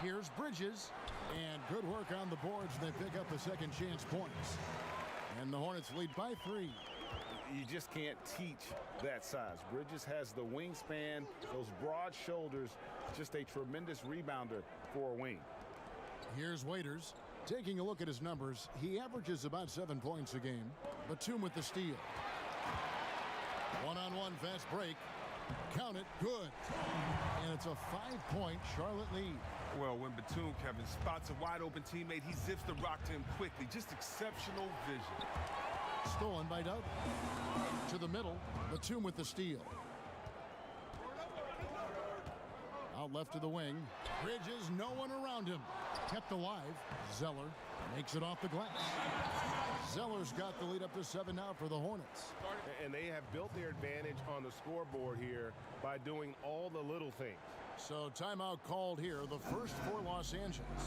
Here's Bridges, and good work on the boards. They pick up the second chance points. And the Hornets lead by 3. You just can't teach that size. Bridges has the wingspan, those broad shoulders, just a tremendous rebounder for a wing. Here's Waiters. Taking a look at his numbers, he averages about 7 points a game. Batum with the steal. One-on-one fast break. Count it, good. And it's a 5-point Charlotte lead. Well, when Batum, Kevin, spots a wide-open teammate, he zips the rock to him quickly. Just exceptional vision. Stolen by Dudley. To the middle, Batum with the steal. Out left to the wing. Bridges, no one around him. Kept alive. Zeller makes it off the glass. Zeller's got the lead up to 7 now for the Hornets. And they have built their advantage on the scoreboard here by doing all the little things. So timeout called here, the first for Los Angeles.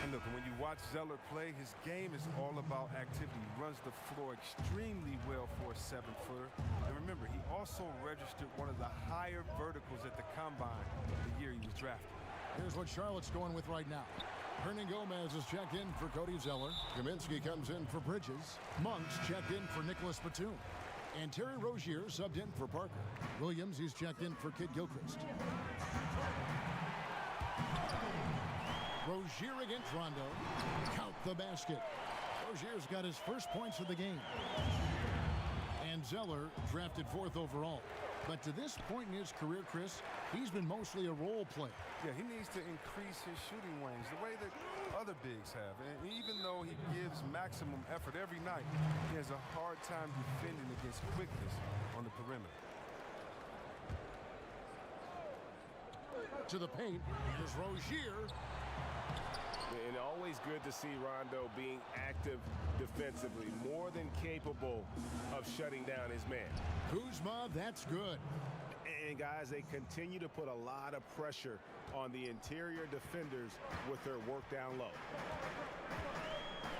And look, when you watch Zeller play, his game is all about activity. He runs the floor extremely well for a 7-footer. And remember, he also registered one of the higher verticals at the combine the year he was drafted. Here's what Charlotte's going with right now. Hernan Gomez is checked in for Cody Zeller. Kaminsky comes in for Bridges. Monk's checked in for Nicholas Batum. And Terry Rozier subbed in for Parker. Williams, he's checked in for Kid Gilchrist. Rozier against Rondo. Count the basket. Rozier's got his first points of the game. And Zeller drafted 4th overall. But to this point in his career, Chris, he's been mostly a role player. Yeah, he needs to increase his shooting range the way that other bigs have. And even though he gives maximum effort every night, he has a hard time defending against quickness on the perimeter. To the paint, here's Rozier. And always good to see Rondo being active defensively, more than capable of shutting down his man. Kuzma, that's good. And guys, they continue to put a lot of pressure on the interior defenders with their work down low.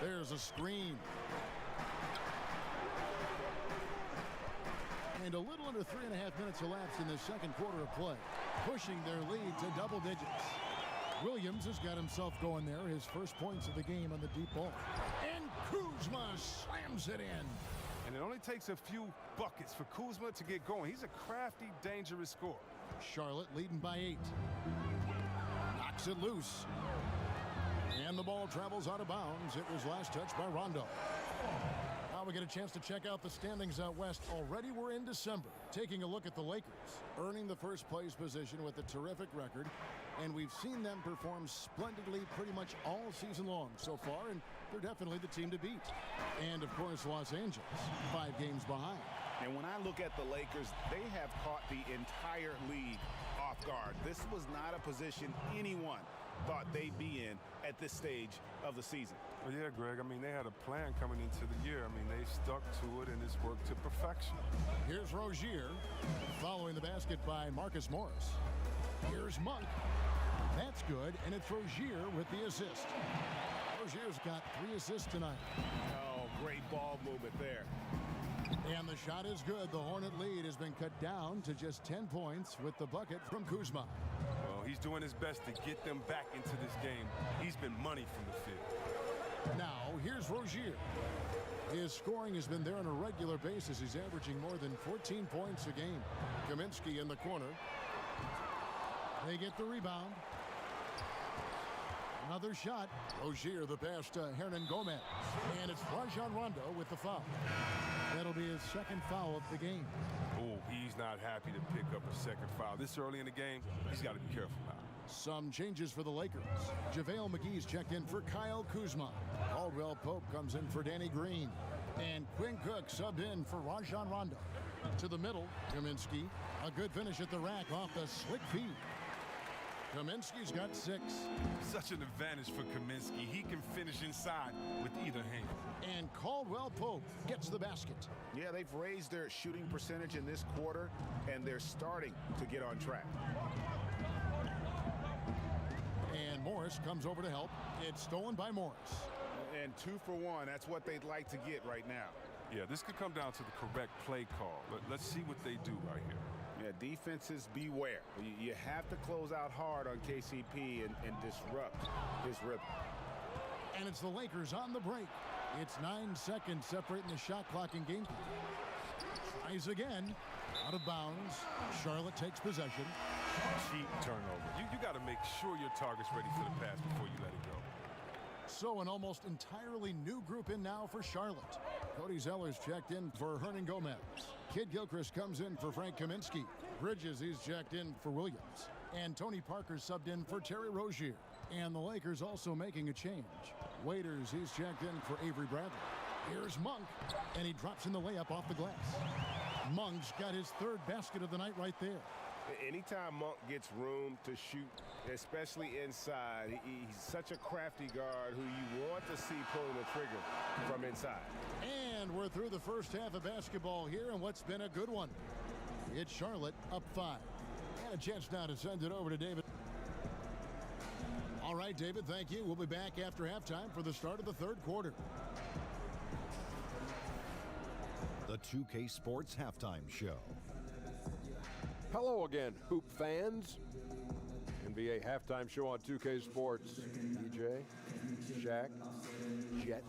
There's a screen. And a little under 3.5 minutes elapsed in the second quarter of play, pushing their lead to double digits. Williams has got himself going there, his first points of the game on the deep ball. And Kuzma slams it in. And it only takes a few buckets for Kuzma to get going. He's a crafty, dangerous scorer. Charlotte leading by 8. Knocks it loose. And the ball travels out of bounds. It was last touched by Rondo. Now we get a chance to check out the standings out west. Already we're in December. Taking a look at the Lakers, earning the first place position with a terrific record. And we've seen them perform splendidly pretty much all season long so far, and they're definitely the team to beat. And, of course, Los Angeles, 5 games behind. And when I look at the Lakers, they have caught the entire league off guard. This was not a position anyone thought they'd be in at this stage of the season. Well, yeah, Greg, I mean, they had a plan coming into the year. I mean, they stuck to it, and it's worked to perfection. Here's Rozier, following the basket by Marcus Morris. Here's Monk. That's good, and it's Rozier with the assist. Rozier's got 3 assists tonight. Oh, great ball movement there. And the shot is good. The Hornet lead has been cut down to just 10 points with the bucket from Kuzma. Well, he's doing his best to get them back into this game. He's been money from the field. Now, here's Rozier. His scoring has been there on a regular basis. He's averaging more than 14 points a game. Kaminsky in the corner. They get the rebound. Another shot. Rozier the pass to Hernan Gomez. And it's Rajon Rondo with the foul. That'll be his second foul of the game. Oh, he's not happy to pick up a second foul. This early in the game, he's got to be careful now. Some changes for the Lakers. JaVale McGee's checked in for Kyle Kuzma. Caldwell Pope comes in for Danny Green. And Quinn Cook subbed in for Rajon Rondo. To the middle, Kaminsky. A good finish at the rack off the slick feed. Kaminsky's got 6. Such an advantage for Kaminsky. He can finish inside with either hand. And Caldwell Pope gets the basket. Yeah, they've raised their shooting percentage in this quarter, and they're starting to get on track. And Morris comes over to help. It's stolen by Morris. And 2 for 1. That's what they'd like to get right now. Yeah, this could come down to the correct play call. Let's see what they do right here. Yeah, defenses beware. You have to close out hard on KCP and disrupt his rhythm. And it's the Lakers on the break. It's 9 seconds separating the shot clock and game clock. Tries again. Out of bounds. Charlotte takes possession. Cheap turnover. You got to make sure your target's ready for the pass before you let it go. So an almost entirely new group in now for Charlotte. Cody Zeller's checked in for Hernan Gomez. Kid Gilchrist comes in for Frank Kaminsky. Bridges, he's checked in for Williams. And Tony Parker subbed in for Terry Rozier. And the Lakers also making a change. Waiters, he's checked in for Avery Bradley. Here's Monk, and he drops in the layup off the glass. Monk's got his 3rd basket of the night right there. Anytime Monk gets room to shoot, especially inside, he's such a crafty guard who you want to see pulling the trigger from inside. And we're through the first half of basketball here, and what's been a good one. It's Charlotte up 5. And a chance now to send it over to David. All right, David, thank you. We'll be back after halftime for the start of the third quarter. The 2K Sports Halftime Show. Hello again, Hoop fans. NBA Halftime Show on 2K Sports. DJ, Shaq, Jet.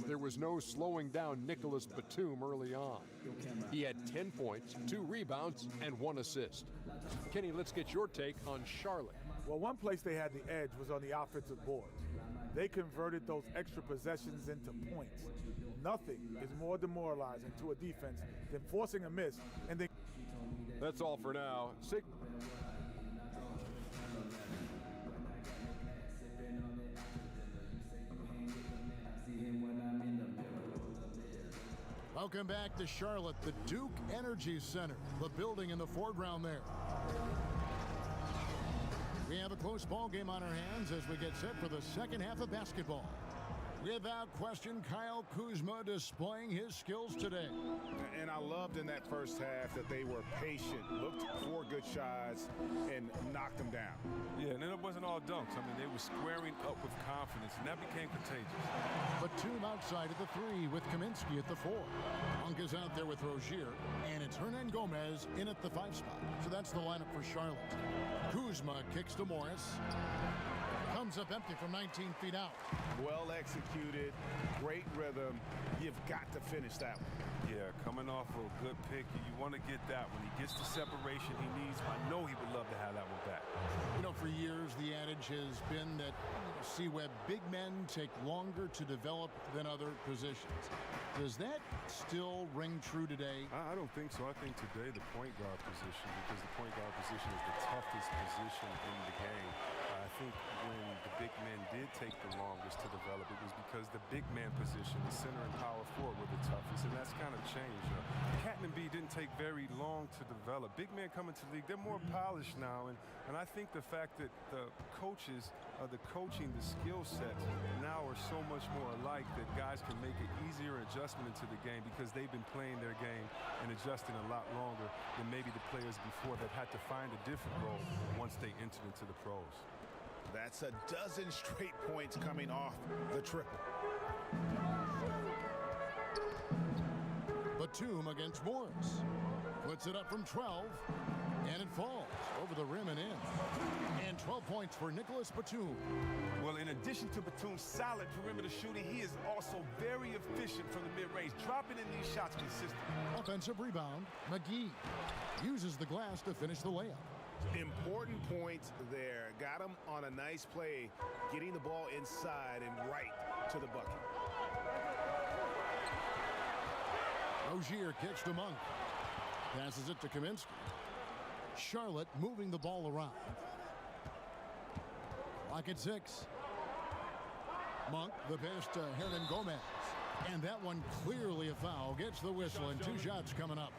There was no slowing down Nicholas Batum early on. He had 10 points, 2 rebounds, and 1 assist. Kenny, let's get your take on Charlotte. Well, one place they had the edge was on the offensive boards. They converted those extra possessions into points. Nothing is more demoralizing to a defense than forcing a miss and then. That's all for now. Welcome back to Charlotte, the Duke Energy Center, the building in the foreground there. We have a close ball game on our hands as we get set for the second half of basketball. Without question, Kyle Kuzma displaying his skills today. And I loved in that first half that they were patient, looked for good shots, and knocked them down. Yeah, and then it wasn't all dunks. I mean, they were squaring up with confidence, and that became contagious. Batum outside at the 3 with Kaminsky at the 4. Monk is out there with Rozier, and it's Hernan Gomez in at the 5 spot. So that's the lineup for Charlotte. Kuzma kicks to Morris. Comes up empty from 19 feet out. Well executed, great rhythm. You've got to finish that one. Yeah, coming off of a good pick, you want to get that. When he gets the separation he needs, I know he would love to have that one back. You know, for years, the adage has been that C-Web big men take longer to develop than other positions. Does that still ring true today? I don't think so. I think today the point guard position, because the point guard position is the toughest position in the game. I think when the big men did take the longest to develop, it was because the big man position, the center and power forward, were the toughest, and that's kind of changed. Cat and B didn't take very long to develop. Big men coming to the league, they're more polished now, and I think the fact that the coaches, the coaching, the skill sets now are so much more alike that guys can make an easier adjustment into the game because they've been playing their game and adjusting a lot longer than maybe the players before that had to find a different role once they entered into the pros. That's a dozen straight points coming off the triple. Batum against Morris. Puts it up from 12, and it falls over the rim and in. And 12 points for Nicholas Batum. Well, in addition to Batum's solid perimeter shooting, he is also very efficient from the mid-range, dropping in these shots consistently. Offensive rebound, McGee uses the glass to finish the layup. Important points there. Got him on a nice play, getting the ball inside and right to the bucket. Rozier kicks to Monk. Passes it to Kaminsky. Charlotte moving the ball around. Clock at 6. Monk, the pass to Hernan Gomez. And that one clearly a foul. Gets the whistle, and 2 shots coming up.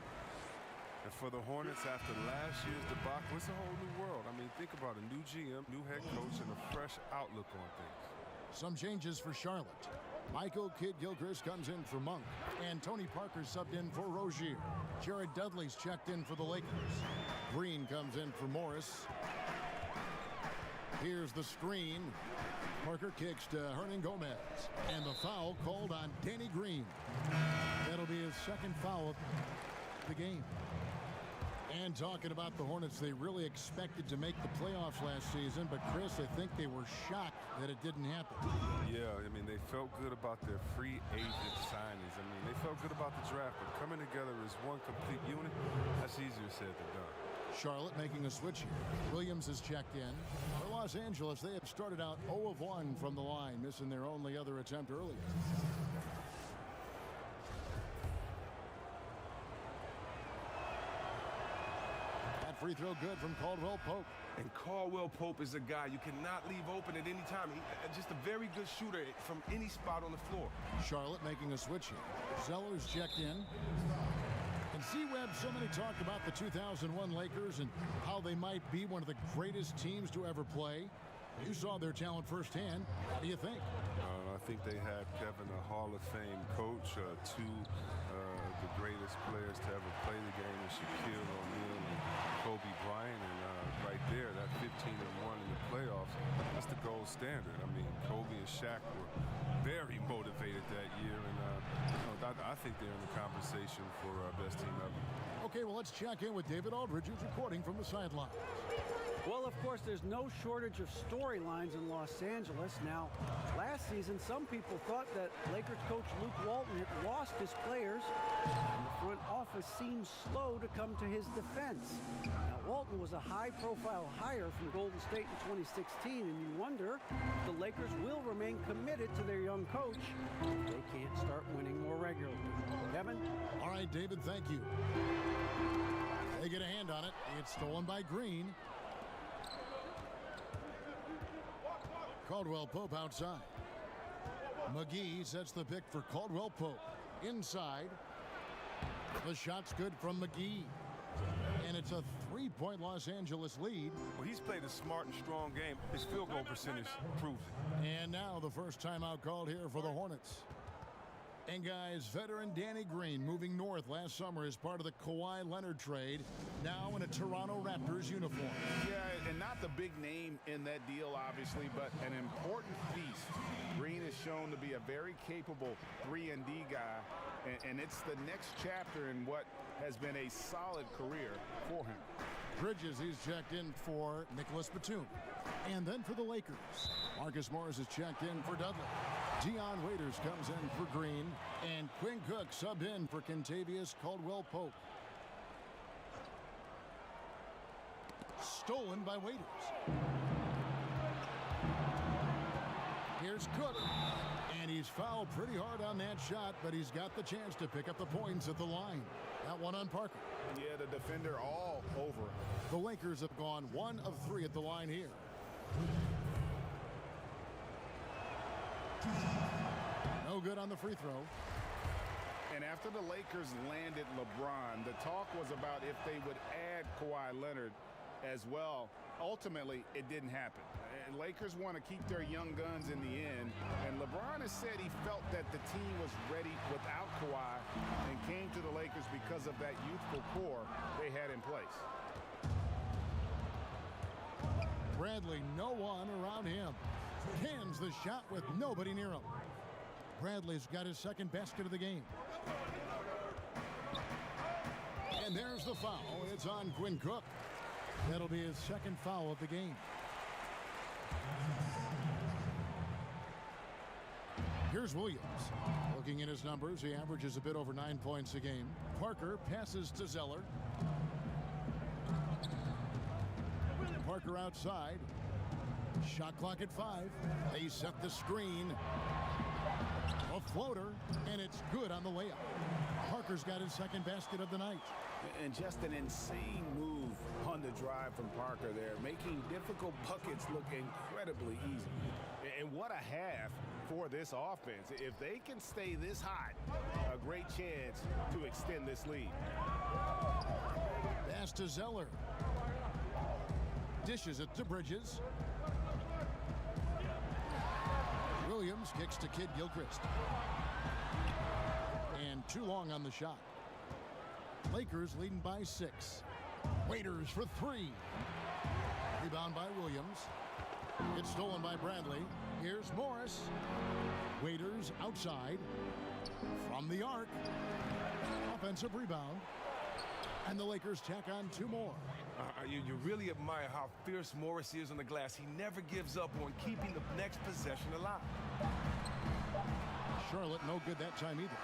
And for the Hornets, after last year's debacle, it's a whole new world. I mean, think about a new GM, new head coach, and a fresh outlook on things. Some changes for Charlotte. Michael Kidd-Gilchrist comes in for Monk, and Tony Parker subbed in for Rozier. Jared Dudley's checked in for the Lakers. Green comes in for Morris. Here's the screen. Parker kicks to Hernan Gomez, and the foul called on Danny Green. That'll be his second foul of the game. And talking about the Hornets, they really expected to make the playoffs last season, but Chris, I think they were shocked that it didn't happen. Yeah, I mean, they felt good about their free agent signings. I mean, they felt good about the draft, but coming together as one complete unit, that's easier said than done. Charlotte making a switch here. Williams has checked in. For Los Angeles, they have started out 0 of 1 from the line, missing their only other attempt earlier. Free throw good from Caldwell Pope. And Caldwell Pope is a guy you cannot leave open at any time. He's just a very good shooter from any spot on the floor. Charlotte making a switch here. Sellers checked in. And C-Web, so many talk about the 2001 Lakers and how they might be one of the greatest teams to ever play. You saw their talent firsthand. What do you think? I think they had, Kevin, a Hall of Fame coach, two the greatest players to ever play the game, and Shaquille O'Neal and Kobe Bryant. And right there, that 15-1 in the playoffs, that's the gold standard. I mean, Kobe and Shaq were very motivated that year, and I think they're in the conversation for best team ever. Okay, well, let's check in with David Aldridge, who's reporting from the sideline. Well, of course, there's no shortage of storylines in Los Angeles. Now, last season, some people thought that Lakers coach Luke Walton had lost his players, and the front office seemed slow to come to his defense. Now, Walton was a high-profile hire from Golden State in 2016, and you wonder if the Lakers will remain committed to their young coach if they can't start winning more regularly. Kevin? All right, David, thank you. They get a hand on it. It's stolen by Green. Caldwell Pope outside. McGee sets the pick for Caldwell Pope. Inside. The shot's good from McGee. And it's a three-point Los Angeles lead. Well, he's played a smart and strong game. His field goal percentage proves it. And now the first timeout called here for the Hornets. And guys, veteran Danny Green moving north last summer as part of the Kawhi Leonard trade, now in a Toronto Raptors uniform. Yeah, and not the big name in that deal, obviously, but an important piece. Green is shown to be a very capable 3-and-D guy, and it's the next chapter in what has been a solid career for him. Bridges, he's checked in for Nicholas Batum. And then for the Lakers, Marcus Morris is checked in for Dudley. Dion Waiters comes in for Green, and Quinn Cook subbed in for Kentavious Caldwell-Pope. Stolen by Waiters. Here's Cook, and he's fouled pretty hard on that shot, but he's got the chance to pick up the points at the line. That one on Parker. Yeah, the defender all over him. The Lakers have gone 1 of 3 at the line here. No good on the free throw. And after the Lakers landed LeBron, the talk was about if they would add Kawhi Leonard as well. Ultimately, it didn't happen. And Lakers want to keep their young guns in the end. And LeBron has said he felt that the team was ready without Kawhi and came to the Lakers because of that youthful core they had in place. Bradley, no one around him. Cans the shot with nobody near him. Bradley's got his second basket of the game. And there's the foul. It's on Quinn Cook. That'll be his second foul of the game. Here's Williams. Looking at his numbers, he averages a bit over 9 points a game. Parker passes to Zeller. Parker outside. Shot clock at 5. They set the screen. A floater, and it's good on the layup. Parker's got his second basket of the night. And just an insane move on the drive from Parker there, making difficult buckets look incredibly easy. And what a half for this offense. If they can stay this hot, a great chance to extend this lead. Pass to Zeller. Dishes it to Bridges. Williams kicks to Kid Gilchrist. And too long on the shot. Lakers leading by 6. Waiters for 3. Rebound by Williams. It's stolen by Bradley. Here's Morris. Waiters outside. From the arc. Offensive rebound. And the Lakers tack on 2 more. You really admire how fierce Morris is on the glass. He never gives up on keeping the next possession alive. Charlotte no good that time either.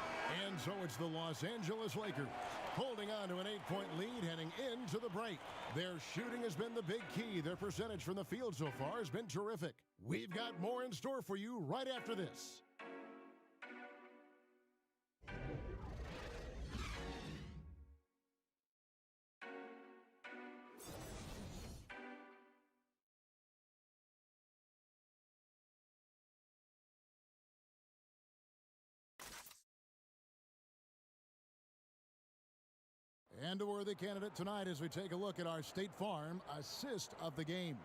And so it's the Los Angeles Lakers holding on to an 8-point lead heading into the break. Their shooting has been the big key. Their percentage from the field so far has been terrific. We've got more in store for you right after this. And a worthy candidate tonight as we take a look at our State Farm assist of the game.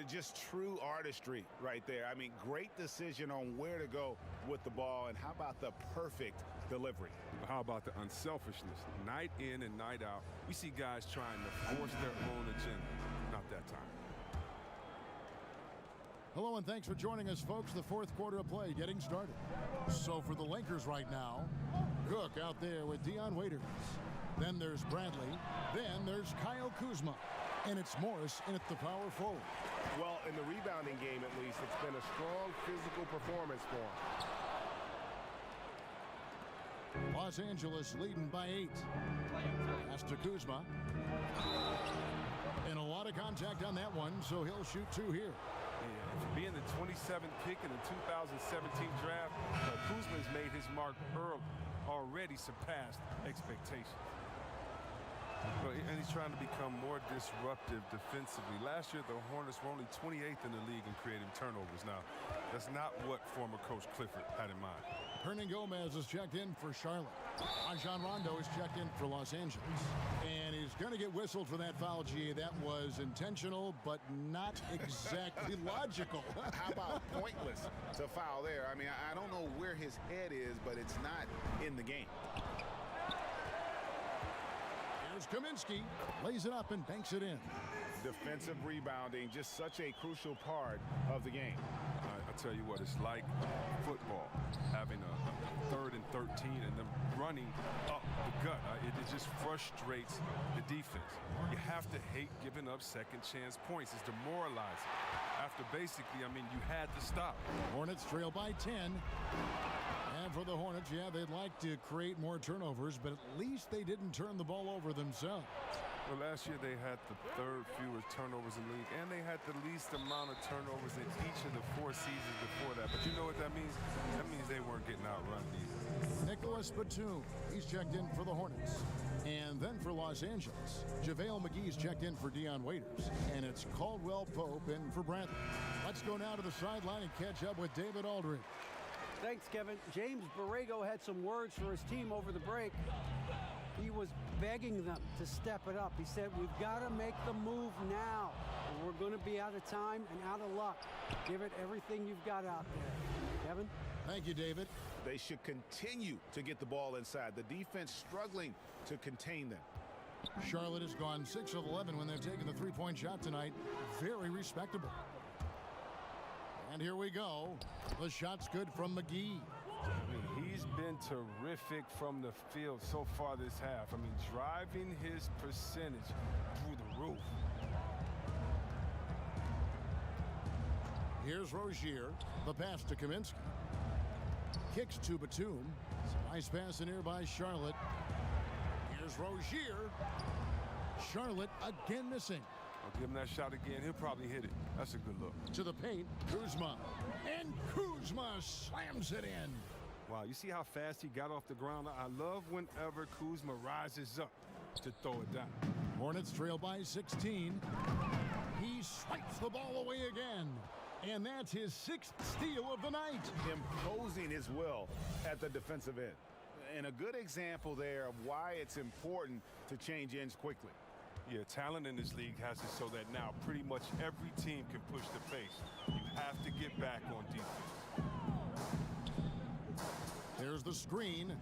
Just true artistry right there. I mean, great decision on where to go with the ball, and how about the perfect delivery? How about the unselfishness? Night in and night out, we see guys trying to force their own agenda. Not that time. Hello and thanks for joining us, folks. The fourth quarter of play getting started. So for the Lakers right now, Cook out there with Dion Waiters. Then there's Bradley. Then there's Kyle Kuzma. And it's Morris in at the power forward. Well, in the rebounding game at least, it's been a strong physical performance for him. Los Angeles leading by 8. Pass to Kuzma. And a lot of contact on that one, so he'll shoot 2 here. Yeah, for being the 27th pick in the 2017 draft, Kuzma's made his mark early, already surpassed expectations. And he's trying to become more disruptive defensively. Last year, the Hornets were only 28th in the league in creating turnovers. Now, that's not what former Coach Clifford had in mind. Hernan Gomez is checked in for Charlotte. Rajon Rondo is checked in for Los Angeles. And he's going to get whistled for that foul, G. That was intentional, but not exactly logical. How about pointless to foul there? I mean, I don't know where his head is, but it's not in the game. Here's Kaminsky, lays it up and banks it in. Defensive rebounding, just such a crucial part of the game. I tell you what, it's like football, having a 3rd and 13 and them running up the gut. It just frustrates the defense. You have to hate giving up second chance points. It's demoralizing. After basically, I mean, you had to stop. Hornets trail by 10. And for the Hornets, yeah, they'd like to create more turnovers, but at least they didn't turn the ball over themselves. Well, last year they had the 3rd fewest turnovers in the league, and they had the least amount of turnovers in each of the 4 seasons before that. But you know what that means? That means they weren't getting outrun either. Nicholas Batum, he's checked in for the Hornets. And then for Los Angeles, JaVale McGee's checked in for Dion Waiters. And it's Caldwell Pope in for Bradley. Let's go now to the sideline and catch up with David Aldridge. Thanks, Kevin. James Borrego had some words for his team over the break. He was begging them to step it up. He said, we've got to make the move now. Or we're going to be out of time and out of luck. Give it everything you've got out there. Kevin? Thank you, David. They should continue to get the ball inside. The defense struggling to contain them. Charlotte has gone 6 of 11 when they've taken the three-point shot tonight. Very respectable. And here we go. The shot's good from McGee. I mean, he's been terrific from the field so far this half. I mean, driving his percentage through the roof. Here's Rozier. The pass to Kaminsky. Kicks to Batum. Nice pass in here by Charlotte. Here's Rozier. Charlotte again missing. I'll give him that shot again. He'll probably hit it. That's a good look. To the paint, Kuzma. And Kuzma slams it in. Wow, you see how fast he got off the ground? I love whenever Kuzma rises up to throw it down. Hornets trail by 16. He swipes the ball away again. And that's his 6th steal of the night. Imposing his will at the defensive end. And a good example there of why it's important to change ends quickly. Yeah, talent in this league has it so that now pretty much every team can push the pace. You have to get back on defense. There's the screen.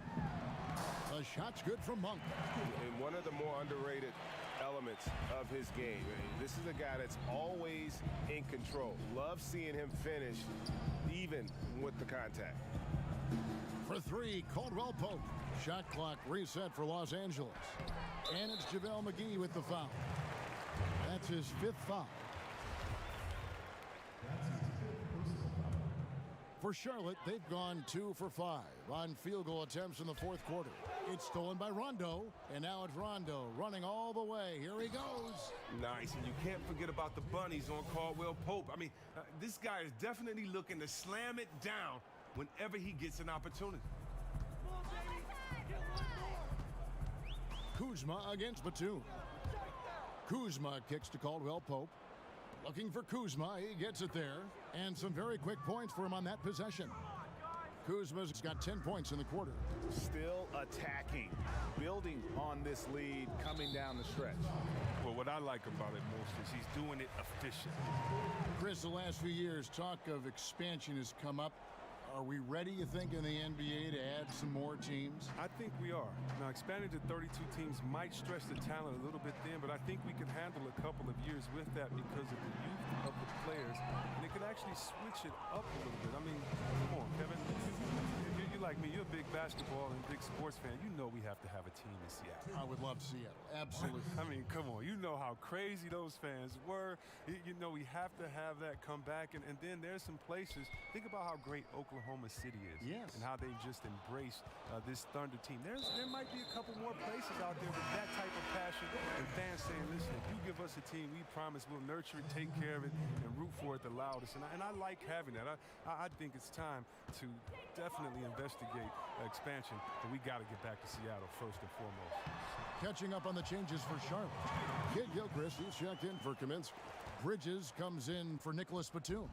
The shot's good from Monk. And one of the more underrated elements of his game. This is a guy that's always in control. Love seeing him finish even with the contact. For 3, Caldwell Pope. Shot clock reset for Los Angeles. And it's JaVale McGee with the foul. That's his 5th foul. For Charlotte, they've gone 2 for 5 on field goal attempts in the 4th quarter. It's stolen by Rondo, and now it's Rondo running all the way. Here he goes. Nice, and you can't forget about the bunnies on Caldwell Pope. I mean, this guy is definitely looking to slam it down whenever he gets an opportunity. Kuzma against Batum. Kuzma kicks to Caldwell Pope. Looking for Kuzma. He gets it there. And some very quick points for him on that possession. Kuzma's got 10 points in the quarter. Still attacking, building on this lead coming down the stretch. Well, what I like about it most is he's doing it efficient. Chris, the last few years, talk of expansion has come up. Are we ready, you think, in the NBA to add some more teams? I think we are. Now, expanding to 32 teams might stretch the talent a little bit thin, but I think we can handle a couple of years with that because of the youth of the players. And it could actually switch it up a little bit. I mean, come on, Kevin. You're like me. You're a big basketball and big sports fan. You know we have to have a team in Seattle. I would love Seattle. Absolutely. I mean, come on. You know how crazy those fans were. You know we have to have that come back. And then there's some places. Think about how great Oklahoma City is. Yes. And how they've just embraced this Thunder team. There might be a couple more places out there with that type of passion and fans saying, listen, if you give us a team, we promise we'll nurture it, take care of it, and root for it the loudest. And I like having that. I think it's time to definitely investigate expansion, but we got to get back to Seattle first and foremost. Catching up on the changes for Charlotte. Kid Gilchrist, he's checked in for Kaminsky. Bridges comes in for Nicholas Batum.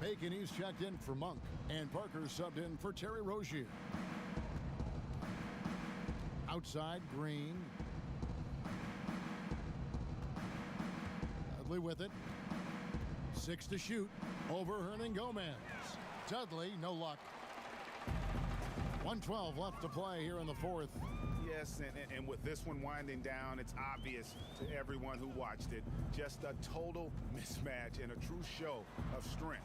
Bacon, he's checked in for Monk. And Parker subbed in for Terry Rozier. Outside, Green. Dudley with it. 6 to shoot. Over Hernangomez. Dudley, no luck. 1:12 left to play here in the fourth. Yes, and with this one winding down, it's obvious to everyone who watched it. Just a total mismatch and a true show of strength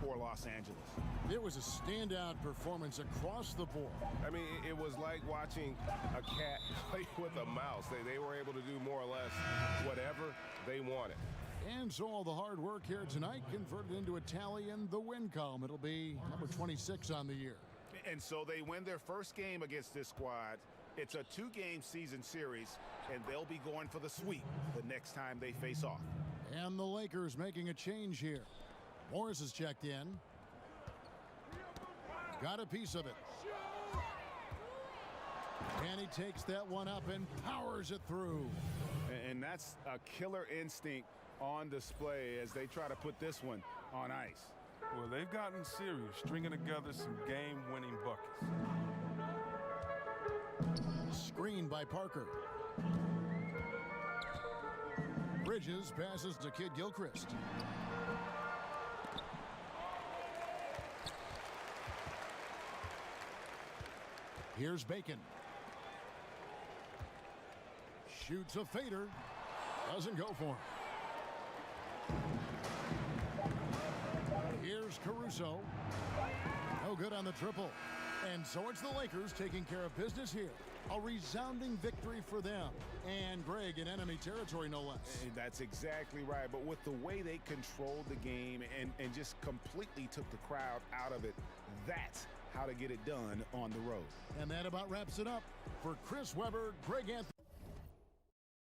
for Los Angeles. It was a standout performance across the board. I mean, it was like watching a cat play with a mouse. They were able to do more or less whatever they wanted. And so all the hard work here tonight converted into a tally in the win column. It'll be number 26 on the year. And so they win their first game against this squad. It's a 2-game season series, and they'll be going for the sweep the next time they face off. And the Lakers making a change here. Morris is checked in. Got a piece of it. And he takes that one up and powers it through. And that's a killer instinct on display as they try to put this one on ice. Well, they've gotten serious, stringing together some game-winning buckets. Screen by Parker. Bridges passes to Kid Gilchrist. Here's Bacon. Shoots a fader. Doesn't go for him. Here's Caruso. No good on the triple. And so it's the Lakers taking care of business here. A resounding victory for them. And Greg in enemy territory, no less. And that's exactly right. But with the way they controlled the game and just completely took the crowd out of it, that's how to get it done on the road. And that about wraps it up. For Chris Webber, Greg Anthony.